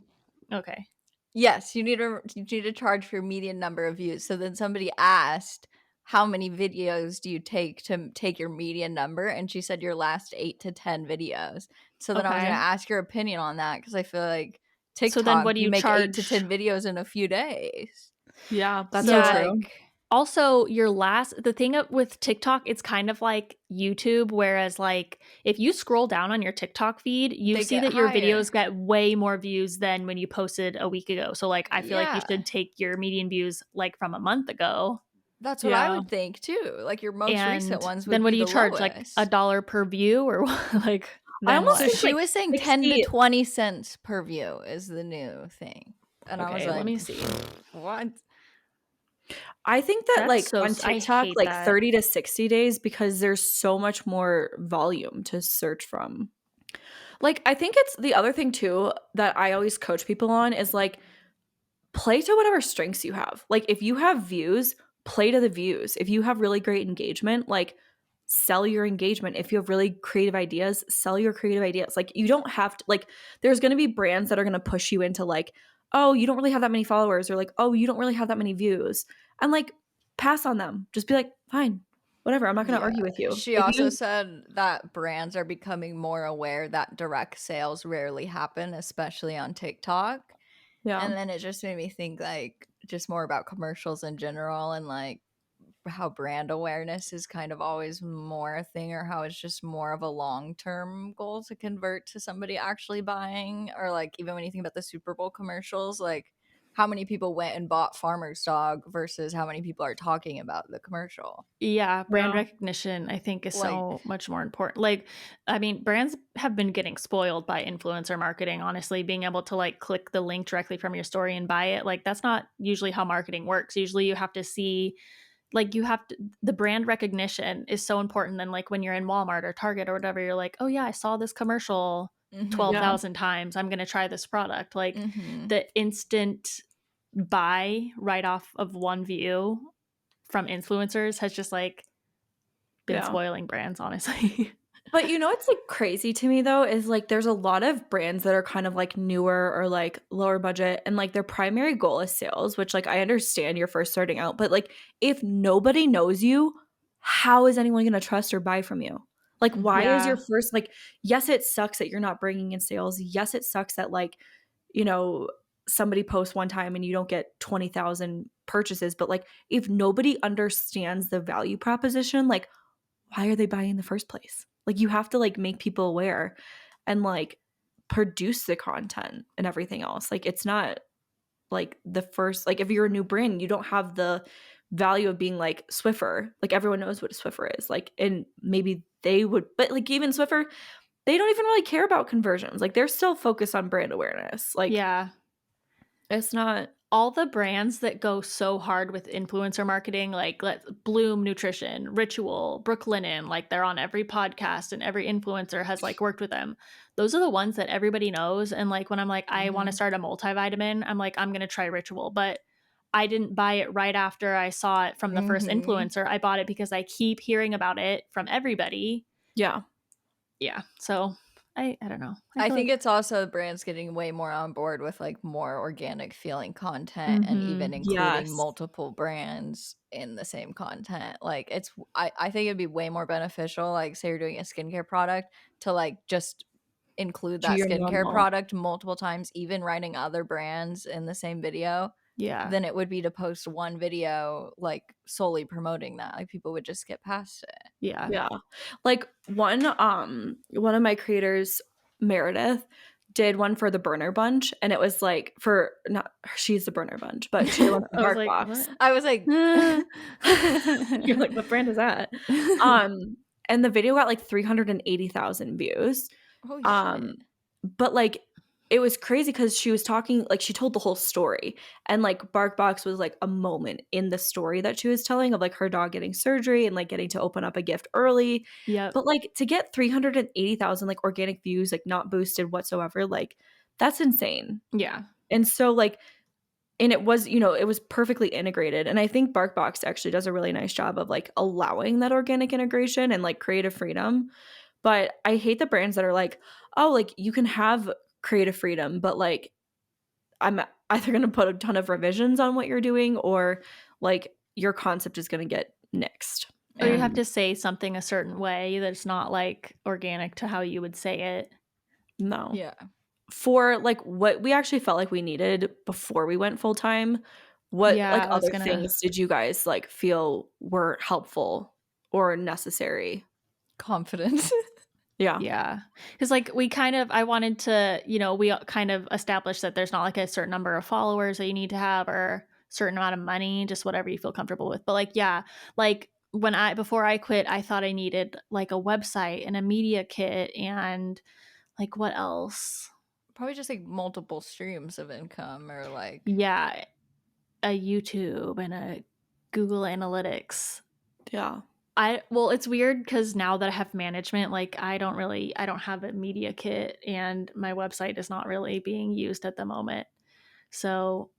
Okay. Yes, you need to charge for median number of views. So then somebody asked, how many videos do you take to take your median number? And she said your last 8 to 10 videos. So then I was going to Okay. ask your opinion on that, because I feel like So then what TikTok, do you you make 8 to charge? 10 videos in a few days. Yeah, that's So so true. like, Also, the thing with TikTok, it's kind of like YouTube, whereas like if you scroll down on your TikTok feed, you they see get that your higher. videos get way more views than when you posted a week ago. So like I feel like you Yeah. should take your median views like from a month ago. That's what I would think too. Like your most recent And ones would then what be do you the charge? Like lowest. $1 per view or what? Like I then almost So what? think she like was saying 10 to 60 20 cents per view is the new thing. And I was Okay, like, let me see. what? I think that That's like so on I TikTok, hate like that. 30 to 60 days because there's so much more volume to search from. Like, I think it's the other thing too that I always coach people on is like play to whatever strengths you have. Like, if you have views, play to the views. If you have really great engagement, like sell your engagement. If you have really creative ideas, sell your creative ideas. Like, you don't have to, like, there's going to be brands that are going to push you into like, oh, you don't really have that many followers, or like, oh, you don't really have that many views. And like, pass on them. Just be like, fine, whatever. I'm not going to argue with you. She If also you, said that brands are becoming more aware that direct sales rarely happen, especially on TikTok. yeah. And then it just made me think like just more about commercials in general, and like how brand awareness is kind of always more a thing, or how it's just more of a long-term goal to convert to somebody actually buying. Or like even when you think about the Super Bowl commercials, like how many people went and bought Farmer's Dog versus how many people are talking about the commercial. Yeah, brand Yeah. recognition I think is Like, so much more important. Like, I mean, brands have been getting spoiled by influencer marketing, honestly, being able to like click the link directly from your story and buy it. Like that's not usually how marketing works. Usually you have to see like the brand recognition is so important. Then like when you're in Walmart or Target or whatever, you're like, oh yeah, I saw this commercial yeah. 12,000 times. I'm going to try this product. Like the instant buy right off of one view from influencers has just like been spoiling brands, honestly. But you know what's like crazy to me though is like there's a lot of brands that are kind of like newer or like lower budget and like their primary goal is sales, which like I understand you're first starting out, but like if nobody knows you, how is anyone going to trust or buy from you? Like why is your first like yes it sucks that you're not bringing in sales. Yes it sucks that like you know somebody posts one time and you don't get 20,000 purchases, but like if nobody understands the value proposition, like why are they buying in the first place? Like you have to like make people aware and like produce the content and everything else. Like it's not like the first like if you're a new brand, you don't have the value of being like Swiffer. Like everyone knows what a Swiffer is. Like and maybe they would but like even Swiffer, they don't even really care about conversions. Like they're still focused on brand awareness. Like yeah. it's not all the brands that go so hard with influencer marketing, like Bloom Nutrition, Ritual, Brooklinen, like they're on every podcast and every influencer has like worked with them. Those are the ones that everybody knows. And like when I'm like, I want to start a multivitamin, I'm like, I'm going to try Ritual. But I didn't buy it right after I saw it from the first influencer. I bought it because I keep hearing about it from everybody. Yeah. Yeah. So I don't know. I think it's also brands getting way more on board with like more organic feeling content and even including multiple brands in the same content. Like I think it'd be way more beneficial, like say you're doing a skincare product, to like just include that skincare product multiple times, even writing other brands in the same video. Yeah. Than it would be to post one video like solely promoting that. Like people would just skip past it. Yeah. Yeah. Like one of my creators, Meredith, did one for the Burner Bunch, and it was like for not she's the Burner Bunch, but she did one for Bark Box. I was like, you're like, what brand is that? And the video got like 380,000 views. Holy shit. But like it was crazy because she was talking, like she told the whole story, and like BarkBox was like a moment in the story that she was telling of like her dog getting surgery and like getting to open up a gift early. Yeah. But like to get 380,000 like organic views, like not boosted whatsoever, like that's insane. Yeah. And so like, and it was, you know, it was perfectly integrated. And I think BarkBox actually does a really nice job of like allowing that organic integration and like creative freedom. But I hate the brands that are like, oh, like you can have creative freedom, but like I'm either going to put a ton of revisions on what you're doing or like your concept is going to get nixed. Or you have to say something a certain way that's not like organic to how you would say it. No. Yeah. For like what we actually felt like we needed before we went full time, what like other things did you guys like feel were helpful or necessary? Confidence. Yeah. Because like I wanted to, you know, we kind of established that there's not like a certain number of followers that you need to have or a certain amount of money, just whatever you feel comfortable with. But like, yeah, like before I quit, I thought I needed like a website and a media kit and like what else? Probably just like multiple streams of income or like. Yeah. A YouTube and a Google Analytics. Yeah. Well, it's weird because now that I have management, like I don't have a media kit and my website is not really being used at the moment. So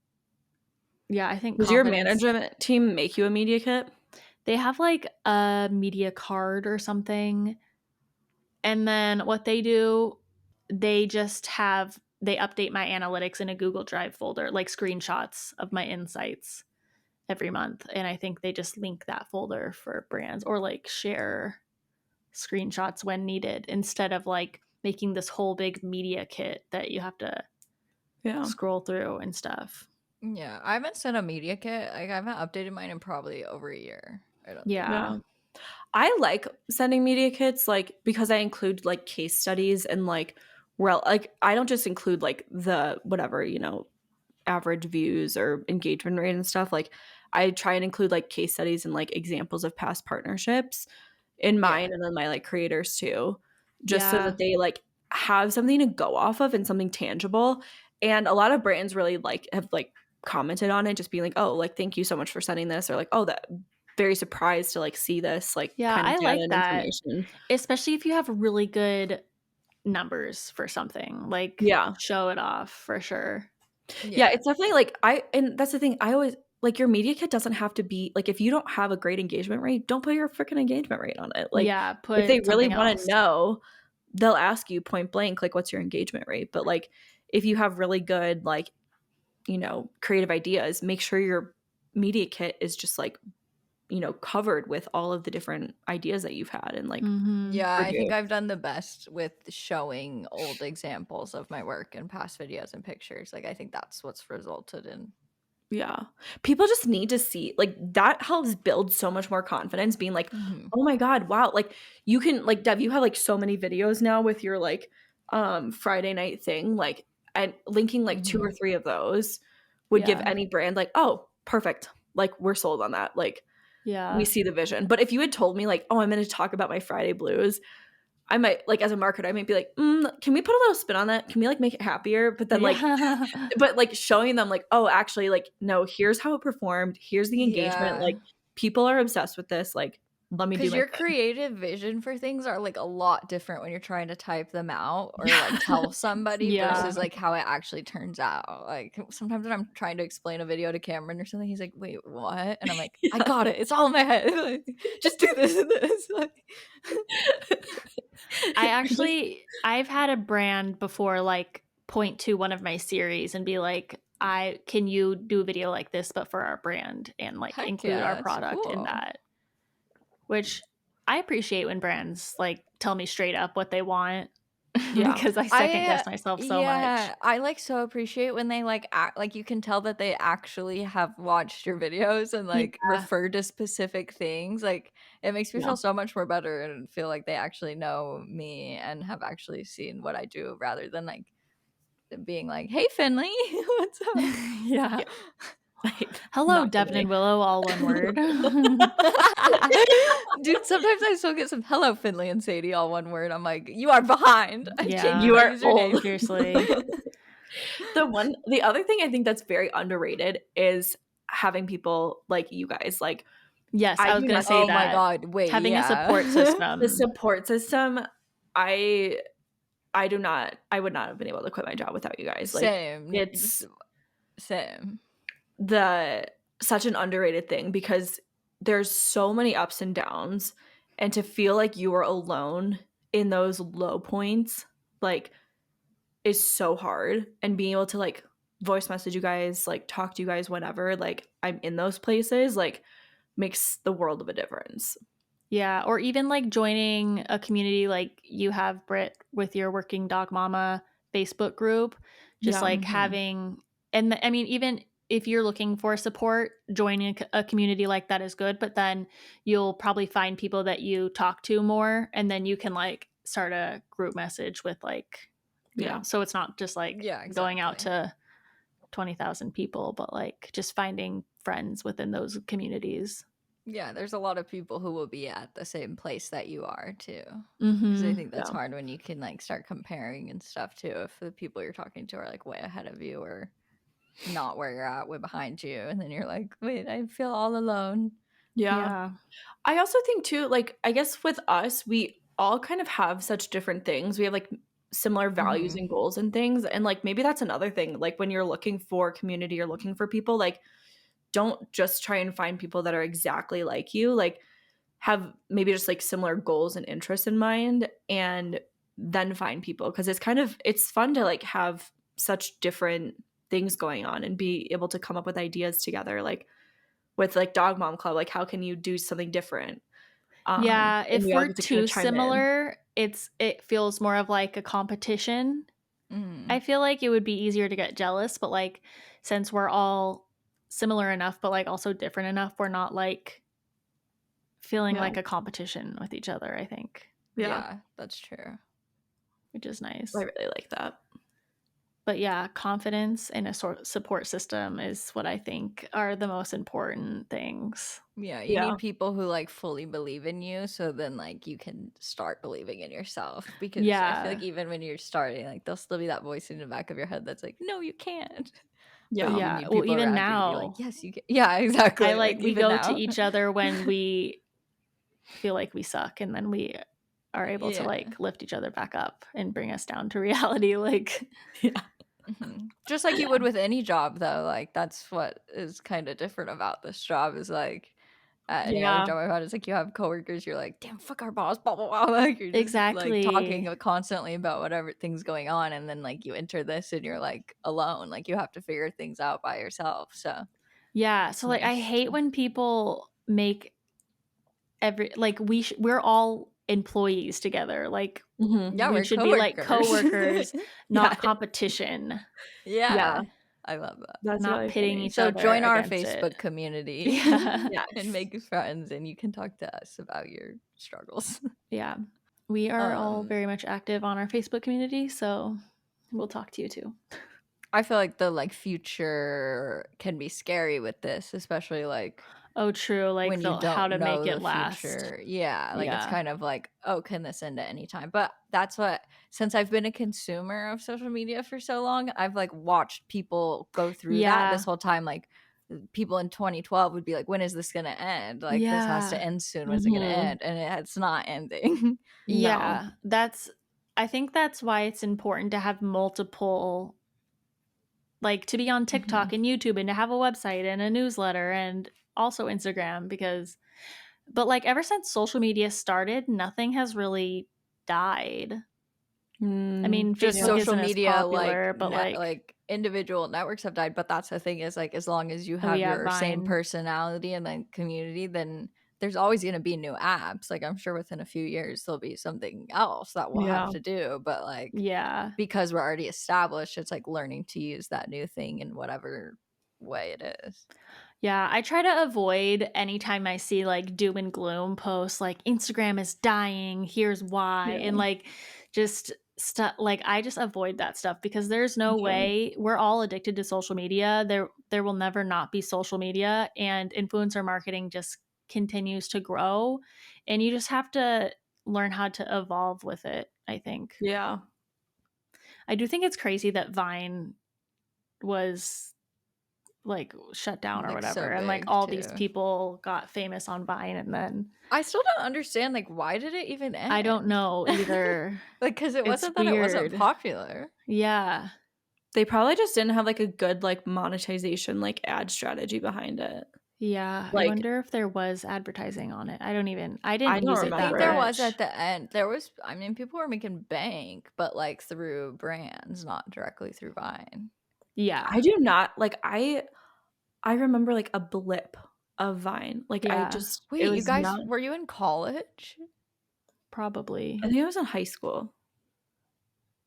yeah, I think Does your management team make you a media kit? They have like a media card or something. And then what they do, they update my analytics in a Google Drive folder, like screenshots of my insights every month, and I think they just link that folder for brands or like share screenshots when needed instead of like making this whole big media kit that you have to scroll through and stuff. Yeah, I haven't sent a media kit. Like I haven't updated mine in probably over a year. I like sending media kits like because I include like case studies and like like I don't just include like the whatever, you know, average views or engagement rate and stuff. Like I try and include like case studies and like examples of past partnerships in mine and then my like creators too, just so that they like have something to go off of and something tangible. And a lot of brands really like have like commented on it, just being like, oh, like thank you so much for sending this, or like, oh, that very surprised to like see this like kind of I like that, information. Especially if you have really good numbers for something, like show it off for sure. Yeah, it's definitely like and that's the thing, I always like your media kit doesn't have to be like, if you don't have a great engagement rate, don't put your freaking engagement rate on it. Like if they really want to know, they'll ask you point blank, like what's your engagement rate? But like if you have really good like, you know, creative ideas, make sure your media kit is just like, you know, covered with all of the different ideas that you've had and like I think I've done the best with showing old examples of my work and past videos and pictures. Like I think that's what's resulted in. Yeah, people just need to see, like that helps build so much more confidence, being like, oh my god, wow, like you can like Dev, you have like so many videos now with your like Friday night thing, like, and linking like 2 or 3 of those would give any brand like, oh perfect, like we're sold on that, like we see the vision. But if you had told me like, oh, I'm going to talk about my Friday blues, I might, like, as a marketer, I might be like, can we put a little spin on that? Can we, like, make it happier? But then, like, but, like, showing them, like, oh, actually, like, no, here's how it performed. Here's the engagement. Yeah. Like, people are obsessed with this. Like, let me do Because my your thing. creative vision for things are like a lot different when you're trying to type them out or like tell somebody Yeah. versus like how it actually turns out. Like sometimes when I'm trying to explain a video to Cameron or something, he's like, "Wait, what?" And I'm like, "I got it. It's all in my head. Like, just do this and this." Like, I've had a brand before like point to one of my series and be like, can you do a video like this but for our brand and like heck include yeah, our that's product in cool. that, which I appreciate when brands like tell me straight up what they want. Yeah. Because I second guess myself so much. Yeah, I like so appreciate when they like act like you can tell that they actually have watched your videos and like Yeah. refer to specific things. Like it makes me Yeah. feel so much more better and feel like they actually know me and have actually seen what I do rather than like being like, "Hey Finley, what's up?" Yeah. Hello, Not Devon really. and Willow, all one word. Dude, sometimes I still get some "Hello Finley and Sadie," all one word. I'm like, "You are behind." I Yeah. changed You my are username. old. Seriously. The other thing I think that's very underrated is having people like you guys. Like, Yes, I I was do gonna not say Oh think my that. god, wait, Having a support the system. support system, I would not have been able to quit my job without you guys. Like, Same. it's Same. such an underrated thing because there's so many ups and downs, and to feel like you are alone in those low points, like, is so hard. And being able to like voice message you guys, like talk to you guys whenever like I'm in those places, like, makes the world of a difference. Yeah, or even like joining a community like you have, Britt, with your Working Dog Mama Facebook group. Just Yeah. like having, and I mean, even if you're looking for support, joining a community like that is good, but then you'll probably find people that you talk to more, and then you can like start a group message with like, you know, so it's not just like going out to 20,000 people, but like just finding friends within those communities. Yeah, there's a lot of people who will be at the same place that you are too. Because I think that's Yeah. hard when you can like start comparing and stuff too. If the people you're talking to are like way ahead of you or not where you're at, way behind you, and then you're like, wait, I feel all alone. Yeah. I also think too, like, I guess with us, we all kind of have such different things. We have like similar values and goals and things. And like maybe that's another thing. Like when you're looking for community or looking for people, like, don't just try and find people that are exactly like you. Like, have maybe just like similar goals and interests in mind, and then find people, because it's fun to like have such different things going on and be able to come up with ideas together. Like with like Dog Mom Club, like how can you do something different? Yeah, And if we all we're get to kind too of chime in. similar, it feels more of like a competition. I feel like it would be easier to get jealous, but like since we're all similar enough but like also different enough, we're not like feeling like a competition with each other, I think. Yeah, that's true. Which is nice. I really like that. But yeah, confidence in a support system is what I think are the most important things. Yeah, you need people who like fully believe in you, so then like you can start believing in yourself. Because I feel like even when you're starting, like there'll still be that voice in the back of your head that's like, "No, you can't." Yeah. But you Yeah. need Well, people even around you to be now, like, "Yes, you can." Yeah, exactly. I like we even go now. to each other when we feel like we suck, and then we are able to like lift each other back up and bring us down to reality. Like, just like you would with any job, though. Like that's what is kind of different about this job is like at any other job I've had, it's like you have coworkers, you're like, damn, fuck our boss, blah blah blah. Like you're just like talking constantly about whatever things going on, and then like you enter this and you're like alone. Like you have to figure things out by yourself. So yeah. So like I hate when people make we're all employees together. Like we should be like coworkers, not competition. Yeah. I love that. That's not really pitting funny. each So other. join our against Facebook it. community Yeah. and make friends, and you can talk to us about your struggles. Yeah. We are all very much active on our Facebook community, so we'll talk to you too. I feel like the like future can be scary with this, especially like Oh, true. Like when you how don't to make know it the last. future. Yeah, like it's Yeah. kind of like, oh, can this end at any time? But that's what, since I've been a consumer of social media for so long, I've like watched people go through that Yeah. this whole time. Like people in 2012 would be like, when is this gonna end? Like this has to Yeah. end soon. When's it gonna end? And it's not ending. No. Yeah. I think that's why it's important to have multiple, like to be on TikTok and YouTube and to have a website and a newsletter and also Instagram but like ever since social media started, nothing has really died. I mean, Just Facebook social isn't as media, like popular, but like individual networks have died. But that's the thing, is like as long as you have we have your same Vine. personality and then community, then there's always going to be new apps. Like I'm sure within a few years there'll be something else that we'll have to do. But like Yeah. because we're already established, it's like learning to use that new thing in whatever way it is. Yeah, I try to avoid anytime I see like doom and gloom posts like Instagram is dying, here's why, and like just stuff like I just avoid that stuff because there's no way, we're all addicted to social media. There will never not be social media, and influencer marketing just continues to grow, and you just have to learn how to evolve with it, I think. Yeah. I do think it's crazy that Vine was like shut down or Like, whatever, so and like big all too. these people got famous on Vine, and then I still don't understand, like, why did it even end? I don't know either. Like, because it It's wasn't that it wasn't weird. popular. Yeah. They probably just didn't have like a good like monetization like ad strategy behind it. Yeah. I Like wonder if there was advertising on it. I didn't I don't use it I that think there remember. was much. at the end. There was, I mean, people were making bank, but like through brands, not directly through Vine. Yeah. I do not like I remember like a blip of Vine. Like I Yeah. just Wait, it you was guys, not, were you in college? Probably. I think I was in high school.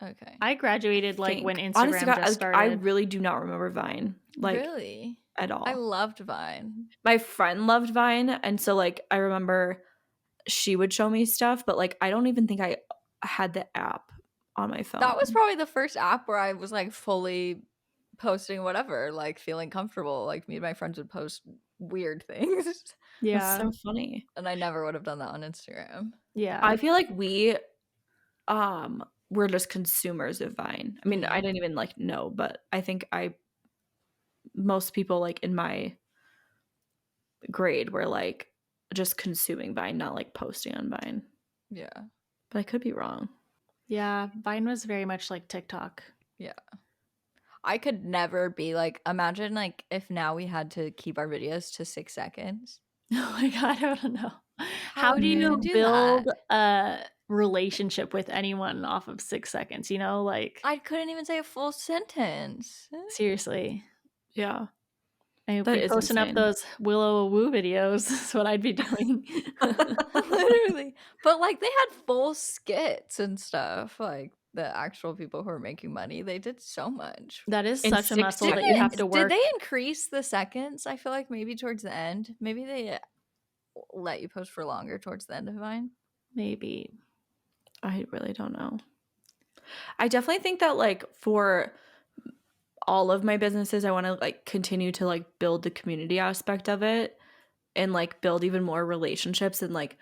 Okay. I graduated like when think. Instagram Honestly, God, just like, I started. really do not remember Vine like Really? at all. I loved Vine. My friend loved Vine, and so like I remember she would show me stuff, but like I don't even think I had the app on my phone. That was probably the first app where I was like fully posting whatever, like feeling comfortable. Like me and my friends would post weird things. Yeah. That's so funny. And I never would have done that on Instagram. Yeah. I feel like we were just consumers of Vine. I mean, I didn't even like know, but I think most people like in my grade were like just consuming Vine, not like posting on Vine. Yeah. But I could be wrong. Yeah. Vine was very much like TikTok. Yeah. I could never be like, imagine like if now we had to keep our videos to 6 seconds. Oh my God, I don't know. How How do do you you do build that? a relationship with anyone off of 6 seconds? You know, like I couldn't even say a full sentence. seriously. Yeah. I'd That be is posting up insane. those Willow Woo videos. That's what I'd be doing. Literally. But like they had full skits and stuff. Like the actual people who are making money, they did so much. That is In such a 6 muscle that you have seconds? to work. Did they increase the seconds? I feel like maybe towards the end. Maybe they let you post for longer towards the end of Vine. Maybe. I really don't know. I definitely think that like for all of my businesses, I want to like continue to like build the community aspect of it and like build even more relationships, and like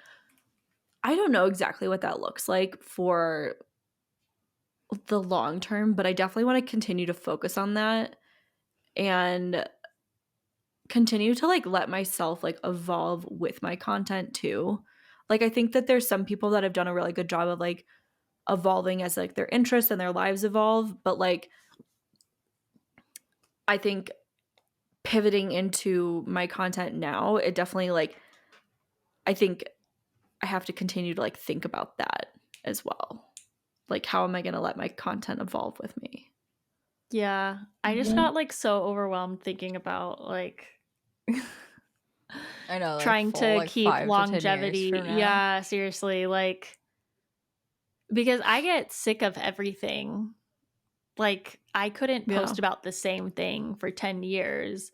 I don't know exactly what that looks like for the long term, but I definitely want to continue to focus on that and continue to like let myself like evolve with my content too. Like I think that there's some people that have done a really good job of like evolving as like their interests and their lives evolve, but like I think pivoting into my content now, it definitely like I think I have to continue to like think about that as well. Like how am I going to let my content evolve with me? Yeah. I just got like so overwhelmed thinking about like I know, like trying full, to like, keep 5 to 10 years longevity. from now. Yeah, seriously. Like because I get sick of everything. Like I couldn't post about the same thing for 10 years.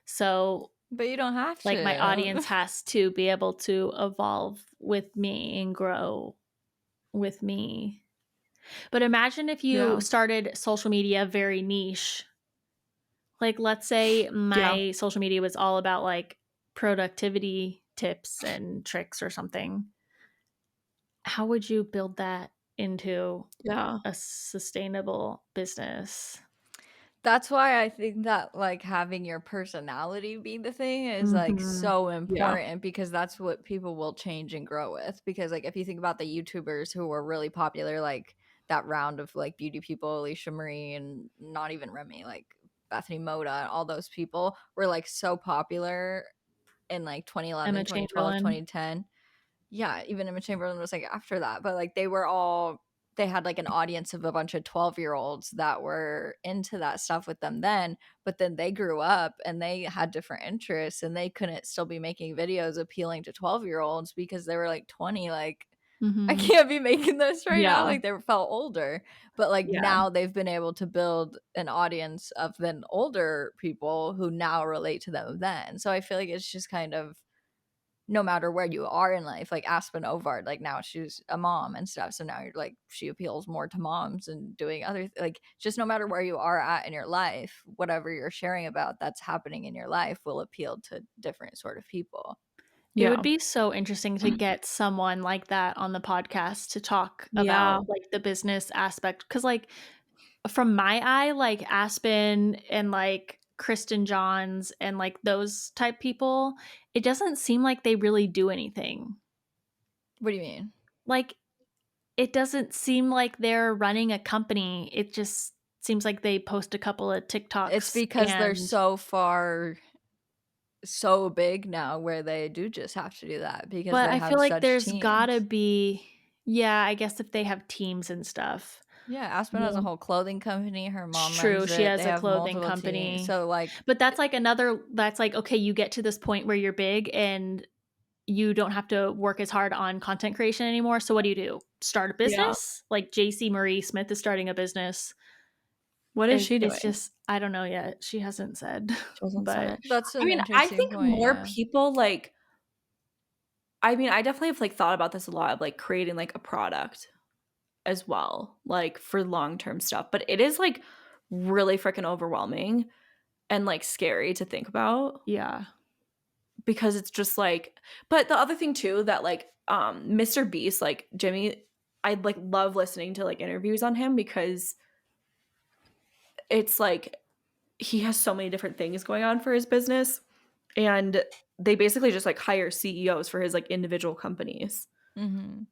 So But you don't have to. like my audience has to be able to evolve with me and grow with me. But imagine if you started social media very niche. Like let's say my social media was all about like productivity tips and tricks or something, how would you build that into Yeah. a sustainable business? That's why I think that like having your personality be the thing is like so Yeah. important, because that's what people will change and grow with. Because like if you think about the YouTubers who were really popular, like that round of like beauty people, Alicia Marie, and not even Remy, like Bethany Moda, all those people were like so popular in like 2011, Emma 2012, Chamberlain. 2010. Yeah, even Emma Chamberlain was like after that, but like they were all, they had like an audience of a bunch of 12-year-olds that were into that stuff with them then, but then they grew up and they had different interests and they couldn't still be making videos appealing to 12-year-olds because they were like 20, like I can't be making this right now, Yeah. like they felt older. But like Yeah. now they've been able to build an audience of then older people who now relate to them then. So I feel like it's just kind of, no matter where you are in life, like Aspen Ovard, like now she's a mom and stuff. So now you're like, she appeals more to moms and doing other, like just no matter where you are at in your life, whatever you're sharing about that's happening in your life will appeal to different sort of people. It would be so interesting to get someone like that on the podcast to talk Yeah. about like the business aspect. Because like from my eye, like Aspen and like Kristen Johns and like those type people, it doesn't seem like they really do anything. What do you mean? Like it doesn't seem like they're running a company. It just seems like they post a couple of TikToks. It's because they're and so big now where they do just have to do that because but they I have feel like such there's teams. gotta be, yeah, I guess if they have teams and stuff. Yeah, Aspen has a whole clothing company. Her mom True, runs she it. has They a have clothing multiple company. teams. So like, But that's like another, that's like, okay, you get to this point where you're big and you don't have to work as hard on content creation anymore. So what do? Start a business? Like JC Marie Smith is starting a business. What is she doing? It's just, I don't know yet. She hasn't said. She hasn't said But it. that's an I mean, I interesting think point, more yeah. people like, I mean, I definitely have like thought about this a lot of like creating like a product as well, like for long-term stuff. But it is like really freaking overwhelming and like scary to think about. yeah. Because it's just like, but the other thing too that like Mr. Beast, like Jimmy, I like love listening to like interviews on him because it's like he has so many different things going on for his business, and they basically just like hire CEOs for his like individual companies. Mm-hmm.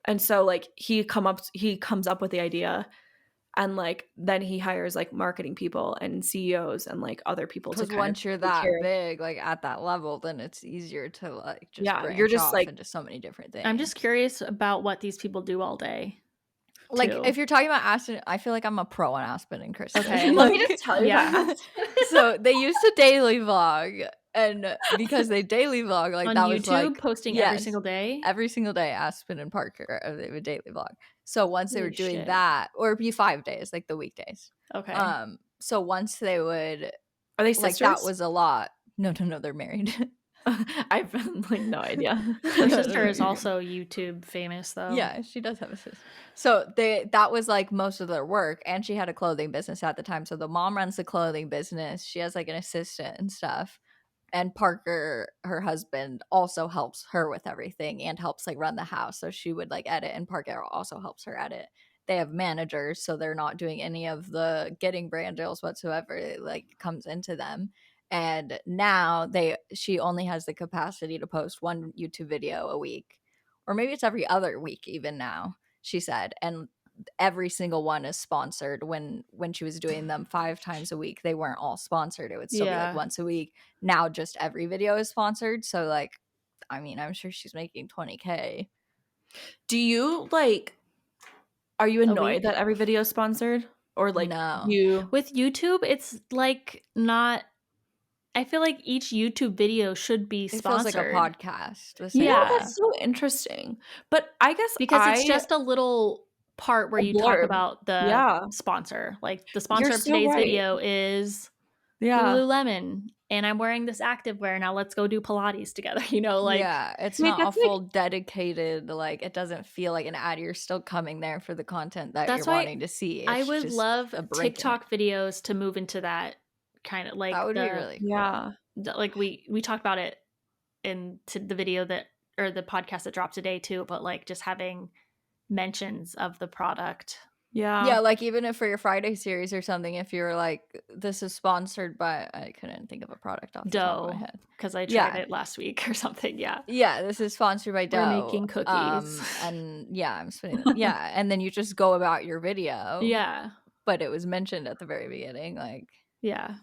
And so like he comes up with the idea, and like then he hires like marketing people and CEOs and like other people to Because kind once of you're take that care of. big, like at that level, then it's easier to like just Yeah, branch you're just off like, into so many different things. I'm just curious about what these people do all day. like too. if you're talking about Aspen, I feel like I'm a pro on Aspen and Kristen. Okay. let me just tell you Yeah. that. So they used to daily vlog, and because they daily vlog, like On that YouTube, was like posting every single day. every single day, Aspen and Parker, they would daily vlog. So once they were Holy doing shit. that, or it'd be 5 days, like the weekdays. Okay. So once they would, Are they like sisters? that was a lot. No, they're married. I've like no idea. Her sister is also YouTube famous though. Yeah, she does have a sister. So that was like most of their work, and she had a clothing business at the time. So the mom runs the clothing business. She has like an assistant and stuff. And Parker, her husband, also helps her with everything and helps like run the house. So she would like edit, and Parker also helps her edit. They have managers, so they're not doing any of the getting brand deals whatsoever. It like comes into them. And now she only has the capacity to post one YouTube video a week, or maybe it's every other week even now, she said. And every single one is sponsored. When she was doing them 5 times a week, they weren't all sponsored. It would still be like once a week. Now just every video is sponsored. So like, I mean, I'm sure she's making 20K. Do you like, are you annoyed week? that every video is sponsored? Or like No. With YouTube, it's like not, I feel like each YouTube video should be sponsored. It feels like a podcast. Yeah. That's so interesting. But I guess because it's just a little part where you talk blurb. about the sponsor. Like the sponsor of so today's right. video is Yeah. Lululemon, and I'm wearing this activewear. Now let's go do Pilates together. You know, like yeah, it's I mean, not a that's like- full dedicated, like it doesn't feel like an ad. You're still coming there for the content that That's you're why wanting to see. I It's would just love a break in it. TikTok videos to move into that kind of like That would be really cool. Yeah. like we talked about it into the video or the podcast that dropped today too, but like just having mentions of the product. Yeah, like even if for your Friday series or something, if you're like, this is sponsored by, I couldn't think of a product off the top of my Dough, head. because I tried it last week or something. Yeah. Yeah, this is sponsored by Dough. We're making cookies. And yeah, I'm spinning them. Yeah, and then you just go about your video. Yeah. But it was mentioned at the very beginning, like. Yeah.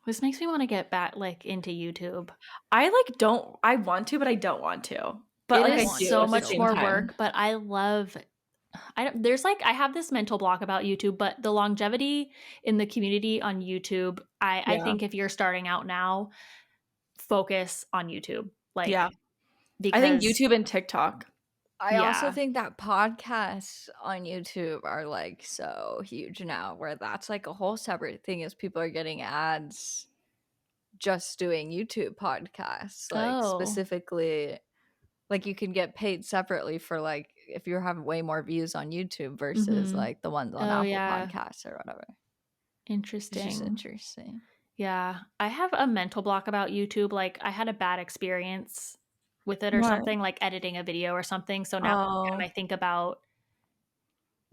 This makes me want to get back like into YouTube. I want to, but I don't want to. But It like is I do so at the much same more time. work, but I love I have this mental block about YouTube, but the longevity in the community on YouTube, I think if you're starting out now, focus on YouTube. Like, I think YouTube and TikTok. I also think that podcasts on YouTube are like so huge now, where that's like a whole separate thing is people are getting ads just doing YouTube podcasts. Like specifically, like you can get paid separately for like if you have way more views on YouTube versus like the ones on Apple Podcasts or whatever. Interesting. It's just interesting. Yeah. I have a mental block about YouTube. Like I had a bad experience with it or something, like editing a video or something. So now when I think about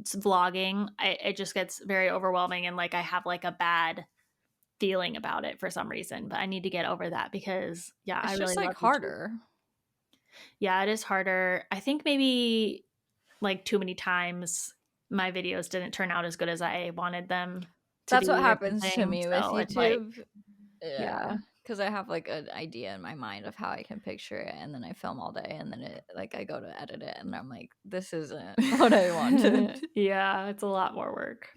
vlogging, it just gets very overwhelming and like I have like a bad feeling about it for some reason. But I need to get over that because I really like harder. Yeah, it is harder. I think maybe like too many times my videos didn't turn out as good as I wanted them to. That's what happens to me with YouTube. Yeah. Because I have like an idea in my mind of how I can picture it, and then I film all day, and then I go to edit it, and I'm like, this isn't what I wanted. Yeah, it's a lot more work.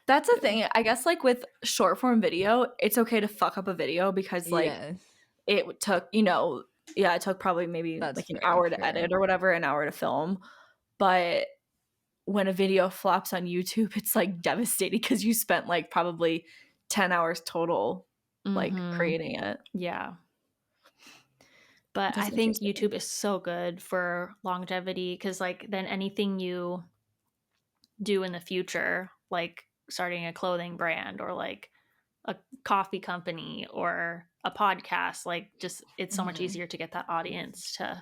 That's the thing. I guess like with short form video, it's okay to fuck up a video because like it took, it took probably maybe like an hour to edit or whatever, an hour to film. But when a video flops on YouTube, it's like devastating because you spent like probably 10 hours total like creating it. Yeah. But I think YouTube is so good for longevity because like then anything you do in the future, like starting a clothing brand or like a coffee company or a podcast, like just it's so much easier to get that audience to.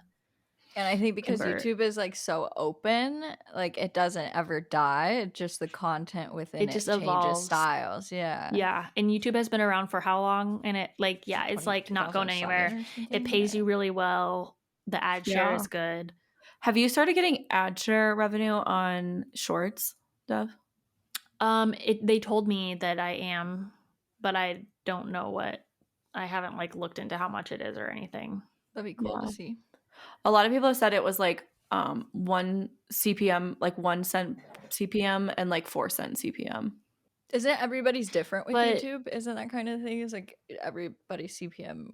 And I think because YouTube is like so open, like it doesn't ever die. Just the content within it just changes evolves. Styles. Yeah. Yeah. And YouTube has been around for how long? And it like, it's like not going anywhere. It pays you really well. The ad share is good. Have you started getting ad share revenue on shorts, Dev? They told me that I am, but I don't know what. I haven't like looked into how much it is or anything. That'd be cool to see. A lot of people have said it was like 1 CPM, like 1 cent CPM and like 4 cent CPM. Isn't everybody's different with YouTube? Isn't that kind of thing? Is like everybody's CPM?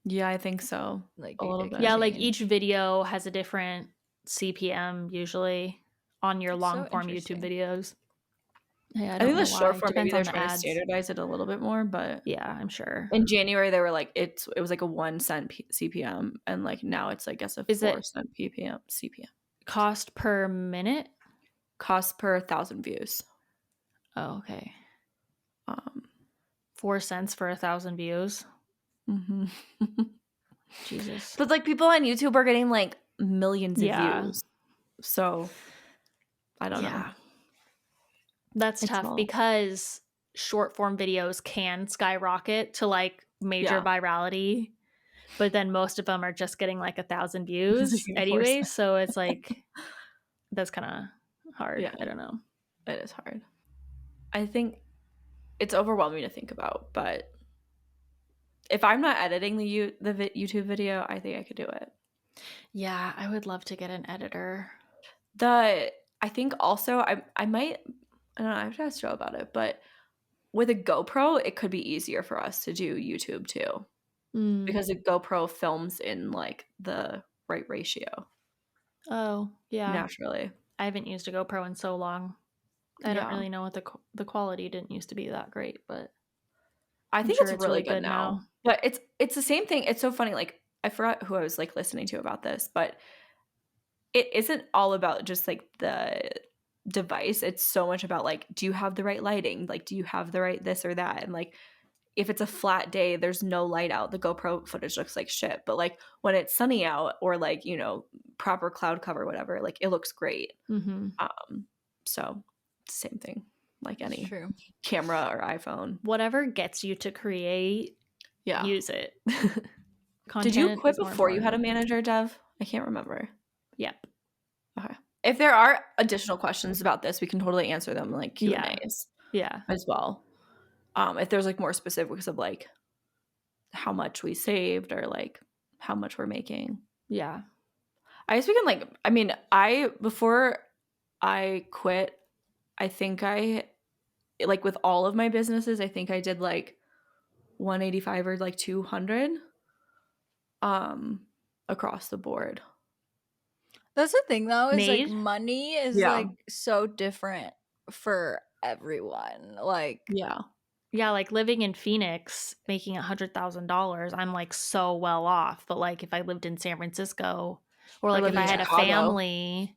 Yeah, I think so. Like a little bit. Yeah, like each video has a different CPM usually on your long form YouTube videos. Yeah, I think the short form maybe they're trying to standardize it a little bit more, but yeah, I'm sure. In January they were like it was like a 1 cent CPM, and like now it's I guess a 4 cent CPM. Cost per minute? Cost per 1,000 views. Oh, okay. 4 cents for 1,000 views. Mm-hmm. Jesus. But like people on YouTube are getting like millions of views, so I don't know. That's tough because short form videos can skyrocket to like major virality, but then most of them are just getting like 1,000 views anyway. So it's like, that's kind of hard. Yeah. I don't know. It is hard. I think it's overwhelming to think about, but if I'm not editing the YouTube video, I think I could do it. Yeah, I would love to get an editor. I think also I might, I don't know, I have to ask Joe about it, but with a GoPro, it could be easier for us to do YouTube too. Because a GoPro films in like the right ratio. Oh, yeah. Naturally. I haven't used a GoPro in so long. I don't really know what the quality didn't used to be that great, but I think it's really good now. But it's the same thing. It's so funny. Like I forgot who I was like listening to about this, but it isn't all about just like the device. It's so much about like, do you have the right lighting? Like, do you have the right this or that? And like, if it's a flat day, there's no light out, the GoPro footage looks like shit. But like when it's sunny out or like, you know, proper cloud cover, whatever, like it looks great. So same thing, like any camera or iPhone. Whatever gets you to create, use it. Did you quit before you had a manager, Dev? I can't remember. Yep. Okay. If there are additional questions about this, we can totally answer them like Q&As as well. If there's like more specifics of like how much we saved or like how much we're making. Yeah. I guess we can like, I mean, before I quit, I think I, like with all of my businesses, I think I did like 185 or like 200 across the board. That's the thing though, is like money is like so different for everyone. Like yeah, like living in Phoenix making $100,000, I'm like so well off. But like if I lived in San Francisco or like if I had a family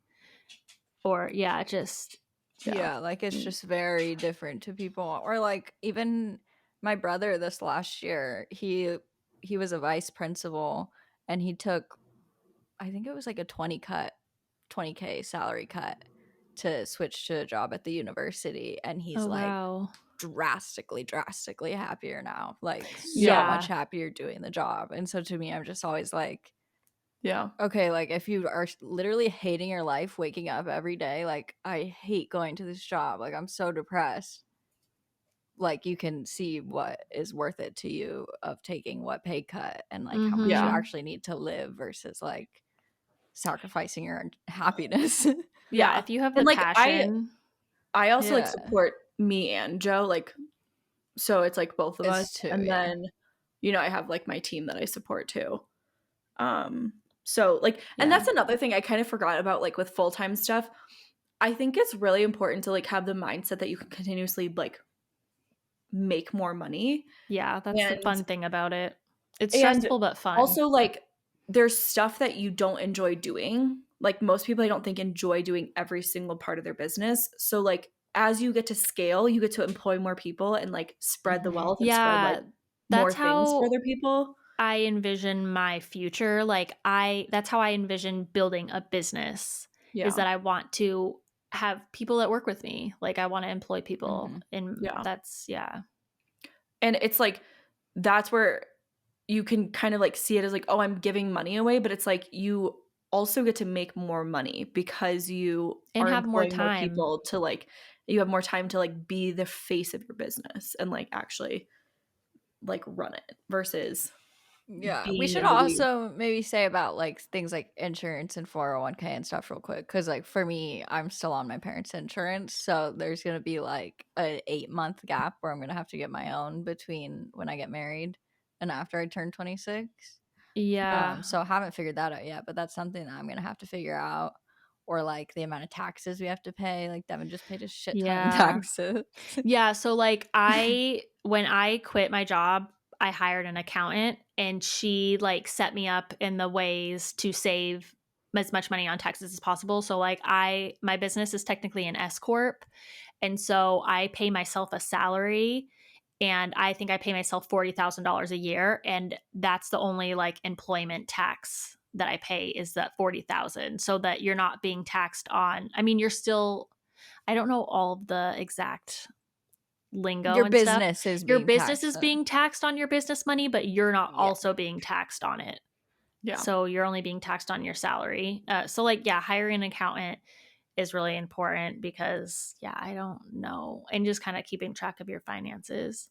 or just like it's just very different to people. Or like even my brother this last year, he was a vice principal and he took, I think it was like a 20K salary cut to switch to a job at the university, and he's drastically happier now, like so much happier doing the job. And so to me, I'm just always like, okay, like if you are literally hating your life, waking up every day, like I hate going to this job, like I'm so depressed, like you can see what is worth it to you of taking what pay cut and like how much you actually need to live versus like sacrificing your happiness. If you have the passion. I also like support me and Joe, like, so it's like both of us too, and then you know I have like my team that I support too. So like, and that's another thing I kind of forgot about, like with full-time stuff. I think it's really important to like have the mindset that you can continuously like make more money. Yeah, that's the fun thing about it. It's stressful but fun. Also, like there's stuff that you don't enjoy doing. Like most people, I don't think enjoy doing every single part of their business. So like as you get to scale, you get to employ more people and like spread the wealth and spread like more things for other people. I envision my future. Like that's how I envision building a business. Is that I want to have people that work with me. Like I want to employ people, and that's And it's like that's where you can kind of like see it as like, oh, I'm giving money away, but it's like you also get to make more money because you are have more employing time. more people to like, you have more time to like be the face of your business and like actually like run it versus we should also maybe say about like things like insurance and 401k and stuff real quick, because like for me, I'm still on my parents' insurance, so there's gonna be like an 8-month gap where I'm gonna have to get my own between when I get married and after I turn 26. So I haven't figured that out yet, but that's something that I'm gonna have to figure out. Or like the amount of taxes we have to pay. Like Devon just paid a shit ton of taxes. So like when I quit my job, I hired an accountant, and she like set me up in the ways to save as much money on taxes as possible. So like my business is technically an S corp, and so I pay myself a salary, and I think I pay myself $40,000 a year, and that's the only like employment tax that I pay is that $40,000, so that you're not being taxed on. I mean, you're still, I don't know all of the exact lingo. Your business is being taxed on your business money, but you're not also being taxed on it. So you're only being taxed on your salary. So like hiring an accountant is really important because I don't know, and just kind of keeping track of your finances.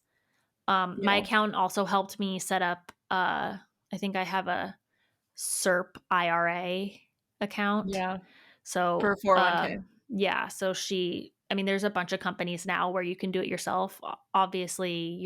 My accountant also helped me set up I think I have a SERP IRA account. So for 401k. So I mean, there's a bunch of companies now where you can do it yourself. Obviously,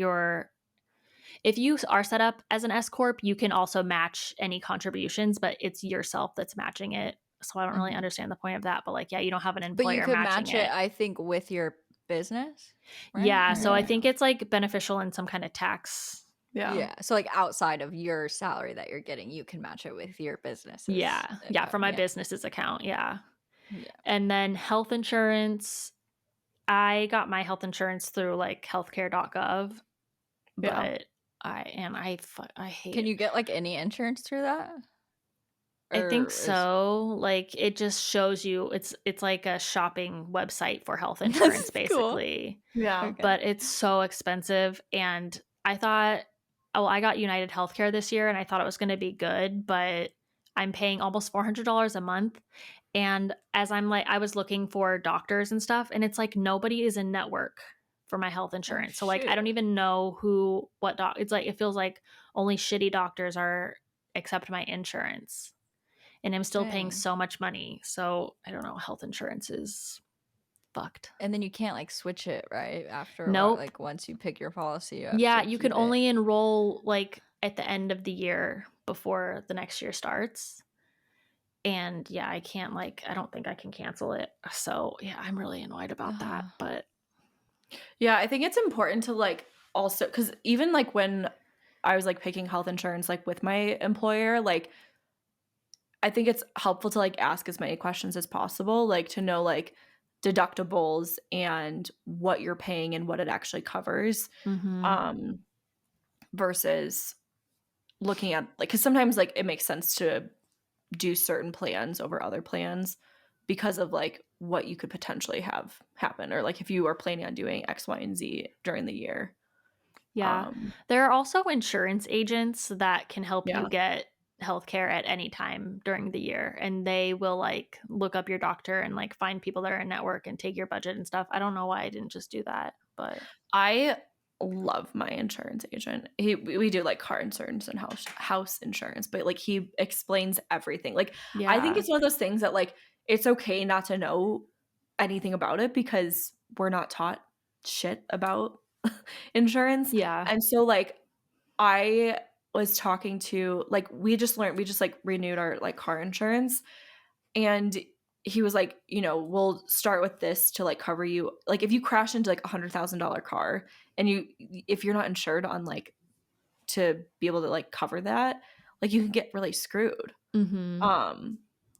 if you are set up as an S corp, you can also match any contributions, but it's yourself that's matching it. So I don't really understand the point of that, but like, you don't have an employer. But you could matching match it, I think, with your business. Right? So I think it's like beneficial in some kind of tax. So like outside of your salary that you're getting, you can match it with your business. For my business's account. And then health insurance. I got my health insurance through like healthcare.gov, Yeah. but I hate Can it. you get like any insurance through that? I think Or is so. Like it just shows you it's like a shopping website for health insurance that's cool. basically. Yeah. Okay. But it's so expensive and I thought I got United Healthcare this year and I thought it was going to be good, but I'm paying almost $400 a month. And as I was looking for doctors and stuff, and it's like nobody is in network for my health Oh insurance. So like I shoot. don't even know what doc. It's like it feels like only shitty doctors are accept my insurance, and I'm still paying Dang. so much money. So I don't know. Health insurance is fucked. And then you can't like switch it, right? After a while, Nope. like once you pick your policy, you have Yeah, to you can keep it. only enroll like at the end of the year before the next year starts. And yeah, I can't I don't think I can cancel it. So yeah, I'm really annoyed about that. But Yeah, I think it's important to like also because even like when I was like picking health insurance like with my employer, like I think it's helpful to like ask as many questions as possible, like to know like deductibles and what you're paying and what it actually covers. Um versus looking at like because sometimes like it makes sense to do certain plans over other plans because of like what you could potentially have happen or like if you are planning on doing X, Y, and Z during the year. yeah, there are also insurance agents that can help Yeah. you get healthcare at any time during the year, and they will like look up your doctor and like find people that are in network and take your budget and stuff. I don't know why I didn't just do that, but I love my insurance agent. We do like car insurance and house insurance, but like he explains everything. Like I think yeah, it's one of those things that like it's okay not to know anything about it because we're not taught shit about insurance. yeah, And so like I was talking to like we just like renewed our like car insurance and he was like, you know, we'll start with this to like cover you. Like if you crash into like $100,000 car and if you're not insured on like to be able to like cover that, like you can get really screwed. mm-hmm.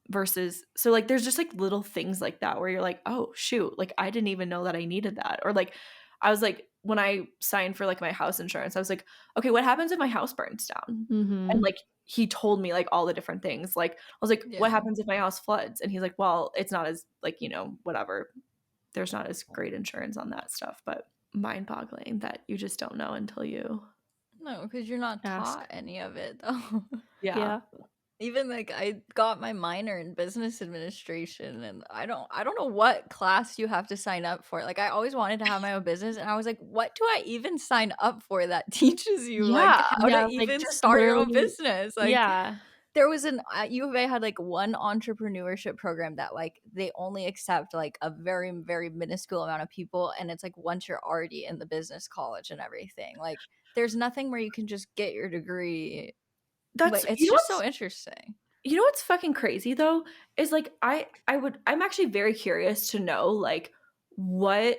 Versus so like there's just like little things like that where you're like, oh shoot, like I didn't even know that I needed that. Or like I was like when I signed for like my house insurance, I was like, okay, what happens if my house burns down? Mm-hmm. And like he told me like all the different things. Like I was like, what Yeah. happens if my house floods? And he's like, well, it's not as like, you know, whatever. There's not as great insurance on that stuff, but mind-boggling that you just don't know until you No, because you're not Ask. taught any of it though. Yeah. Even like I got my minor in business administration and I don't know what class you have to sign up for. Like I always wanted to have my own business and I was like, what do I even sign up for that teaches you like Yeah. how Yeah, to like, even just start your own literally business? Like yeah. there was an U of A had like one entrepreneurship program that like they only accept like a very very minuscule amount of people and it's like once you're already in the business college and everything. Like there's nothing where you can just get your degree. Like That's it's just so interesting. you know what's fucking crazy though is like I'm actually very curious to know like what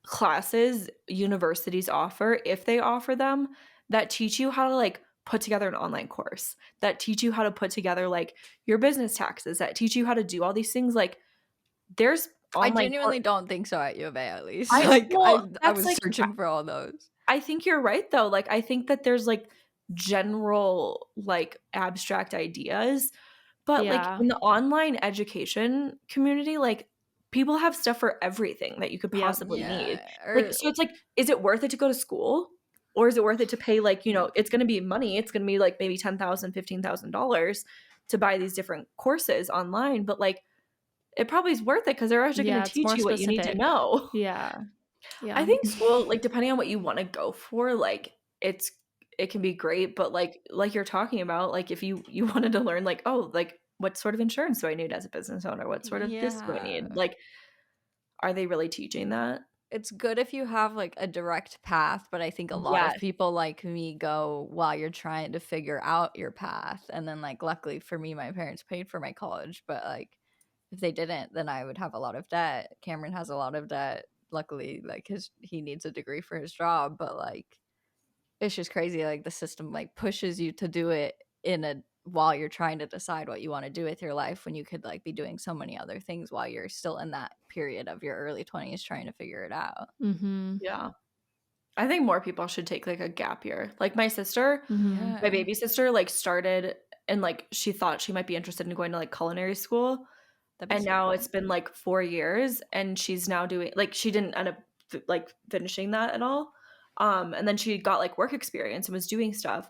classes universities offer if they offer them that teach you how to like put together an online course that teach you how to put together like your business taxes that teach you how to do all these things like there's I online genuinely don't think so at U of A at least. I Like well I that's was like searching for all those. I think you're right though. Like I think that there's like general like abstract ideas, but like Yeah. in the online education community, like people have stuff for everything that you could Yep. possibly need. Yeah. Like Or so it's like is it worth it to go to school? Or is it worth it to pay like, you know, it's going to be money. It's going to be like maybe $10,000, $15,000 to buy these different courses online, but like it probably is worth it because they're actually going Yeah, to it's more teach you what you need to specific. know. Yeah. I Yeah. think school, like depending on what you want to go for, like it can be great, but like you're talking about, like if you wanted to learn like, oh, like what sort of insurance do I need as a business owner? What sort of this do I yeah. need? Like, are they really teaching that? It's good if you have like a direct path, but I think a lot of Yes. people like me go while you're trying to figure out your path. And then like luckily for me, my parents paid for my college, but like if they didn't, then I would have a lot of debt. Cameron has a lot of debt. Luckily, like he needs a degree for his job, but like it's just crazy. Like the system like pushes you to do it in a while you're trying to decide what you want to do with your life when you could like be doing so many other things while you're still in that period of your early 20s trying to figure it out. Mm-hmm. Yeah. I think more people should take like a gap year. Like my sister, Mhm. my baby sister, like started and like she thought she might be interested in going to like culinary school. That'd be And so now cool. it's been like 4 years and she's now doing like she didn't end up like finishing that at all. And then she got like work experience and was doing stuff.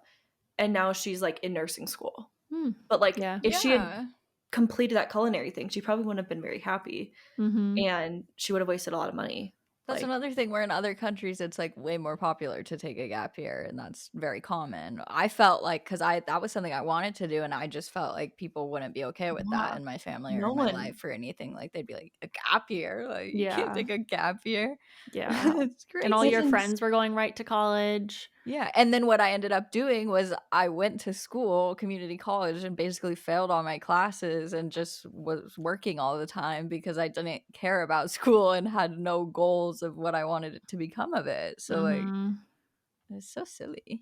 And now she's like in nursing school. Hmm. But like Yeah. if she had Yeah. completed that culinary thing, she probably wouldn't have been very happy Mhm. and she would have wasted a lot of money. That's Like, another thing where in other countries it's like way more popular to take a gap year, and that's very common. I felt like because that was something I wanted to do, and I just felt like people wouldn't be okay with that yeah, in my family or no in my one. life or anything. Like they'd be like, a gap year? Like you can't Yeah. take a gap year. Yeah. It's And all your crazy. friends were going right to college. Yeah, and then what I ended up doing was I went to school, community college, and basically failed all my classes and just was working all the time because I didn't care about school and had no goals of what I wanted it to become of it. So like Mhm. it's so silly.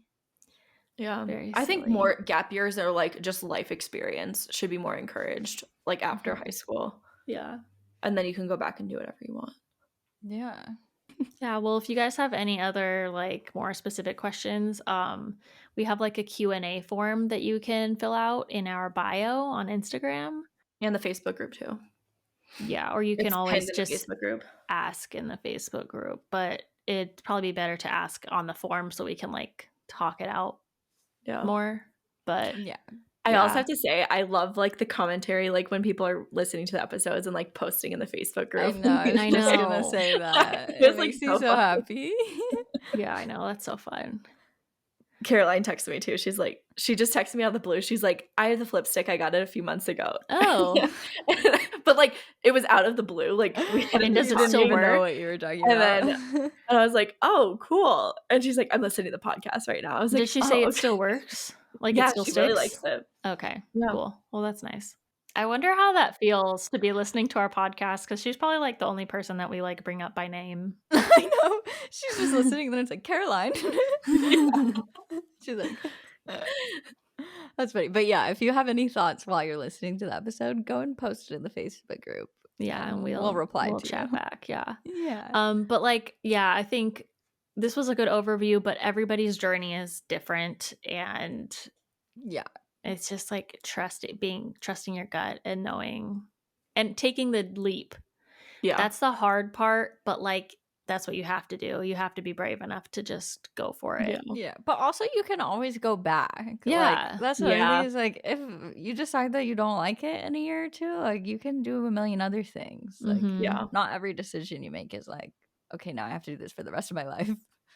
Yeah. Very I think silly. more gap years or like just life experience should be more encouraged like after high school. Yeah. And then you can go back and do whatever you want. Yeah. Yeah, well, if you guys have any other like more specific questions, we have like a Q&A form that you can fill out in our bio on Instagram. And the Facebook group too. Yeah, or you can It's pinned always in the just Facebook group. ask in the Facebook group, but it'd probably be better to ask on the form so we can like talk it out Yeah. more. But Yeah. I also yeah. have to say I love like the commentary like when people are listening to the episodes and like posting in the Facebook I group. know. I was I just gonna know. say that. It It was, like, makes me so so funny. happy. Yeah, I know. That's so fun. Caroline texted me too. She's like, she just texted me out of the blue. She's like, I have the flip stick. I got it a few months ago. Oh. But like it was out of the blue. Like we hadn't And does it talked still even know work? what you were talking And about. then and I was like, oh, cool. And she's like, I'm listening to the podcast right now. I was like, Did she oh, say it okay. still works? Like Yeah, it still she sticks? really likes it. Okay, Yeah. cool. Well, that's nice. I wonder how that feels to be listening to our podcast because she's probably like the only person that we like bring up by name. I know. She's just listening, and then it's like, Caroline. She's like, that's funny. But yeah, if you have any thoughts while you're listening to the episode, go and post it in the Facebook group. Yeah, and we'll reply we'll to chat you. back. Yeah. Yeah. But like, yeah, I think this was a good overview, but everybody's journey is different, and Yeah. it's just like trusting your gut and knowing and taking the leap. Yeah. That's the hard part, but like that's what you have to do. You have to be brave enough to just go for it. Yeah. But also you can always go back. Yeah. Like that's another Yeah. thing is like if you decide that you don't like it in a year or two, like you can do a million other things. Like Mhm. Yeah. not every decision you make is like, okay, now I have to do this for the rest of my life.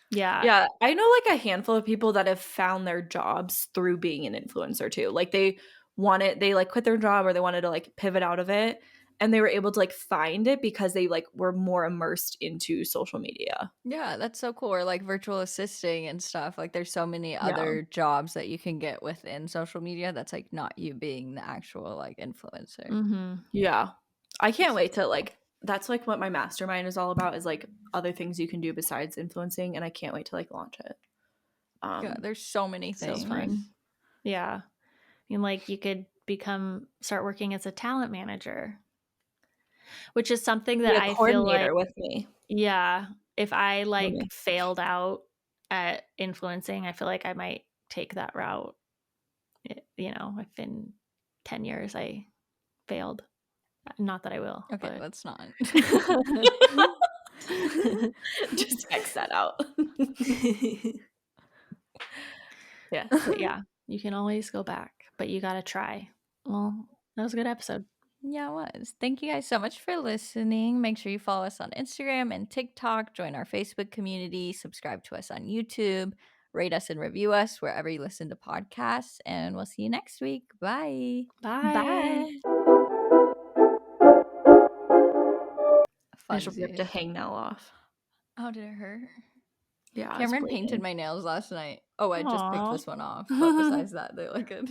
Yeah. Yeah. I know like a handful of people that have found their jobs through being an influencer too. Like they like quit their job or they wanted to like pivot out of it. And they were able to like find it because they like were more immersed into social media. Yeah, that's so cool. Or like virtual assisting and stuff. Like there's so many other jobs that you can get within social media that's like not you being the actual like influencer. Mhm. Yeah. I can't wait to like that's like what my mastermind is all about is like other things you can do besides influencing and I can't wait to like launch it. Yeah, there's so many So things. fun. Yeah. I mean, like you could start working as a talent manager, which is something Be that a I feel coordinator like, with me. yeah, if I like me. failed out at influencing, I feel like I might take that route. You know, if in 10 years I failed, not that I will. Okay, but... let's not. Just X that out. Yeah. But yeah, you can always go back, but you got to try. Well, that was a good episode. Yeah, it was. Thank you guys so much for listening. Make sure you follow us on Instagram and TikTok, join our Facebook community, subscribe to us on YouTube, rate us and review us wherever you listen to podcasts, and we'll see you next week. Bye. Bye. I should rip the Funsies. hangnail off. Oh, did it hurt? Yeah. Cameron painted my nails last night. Oh, I just picked Aw. this one off. But besides that, they look good.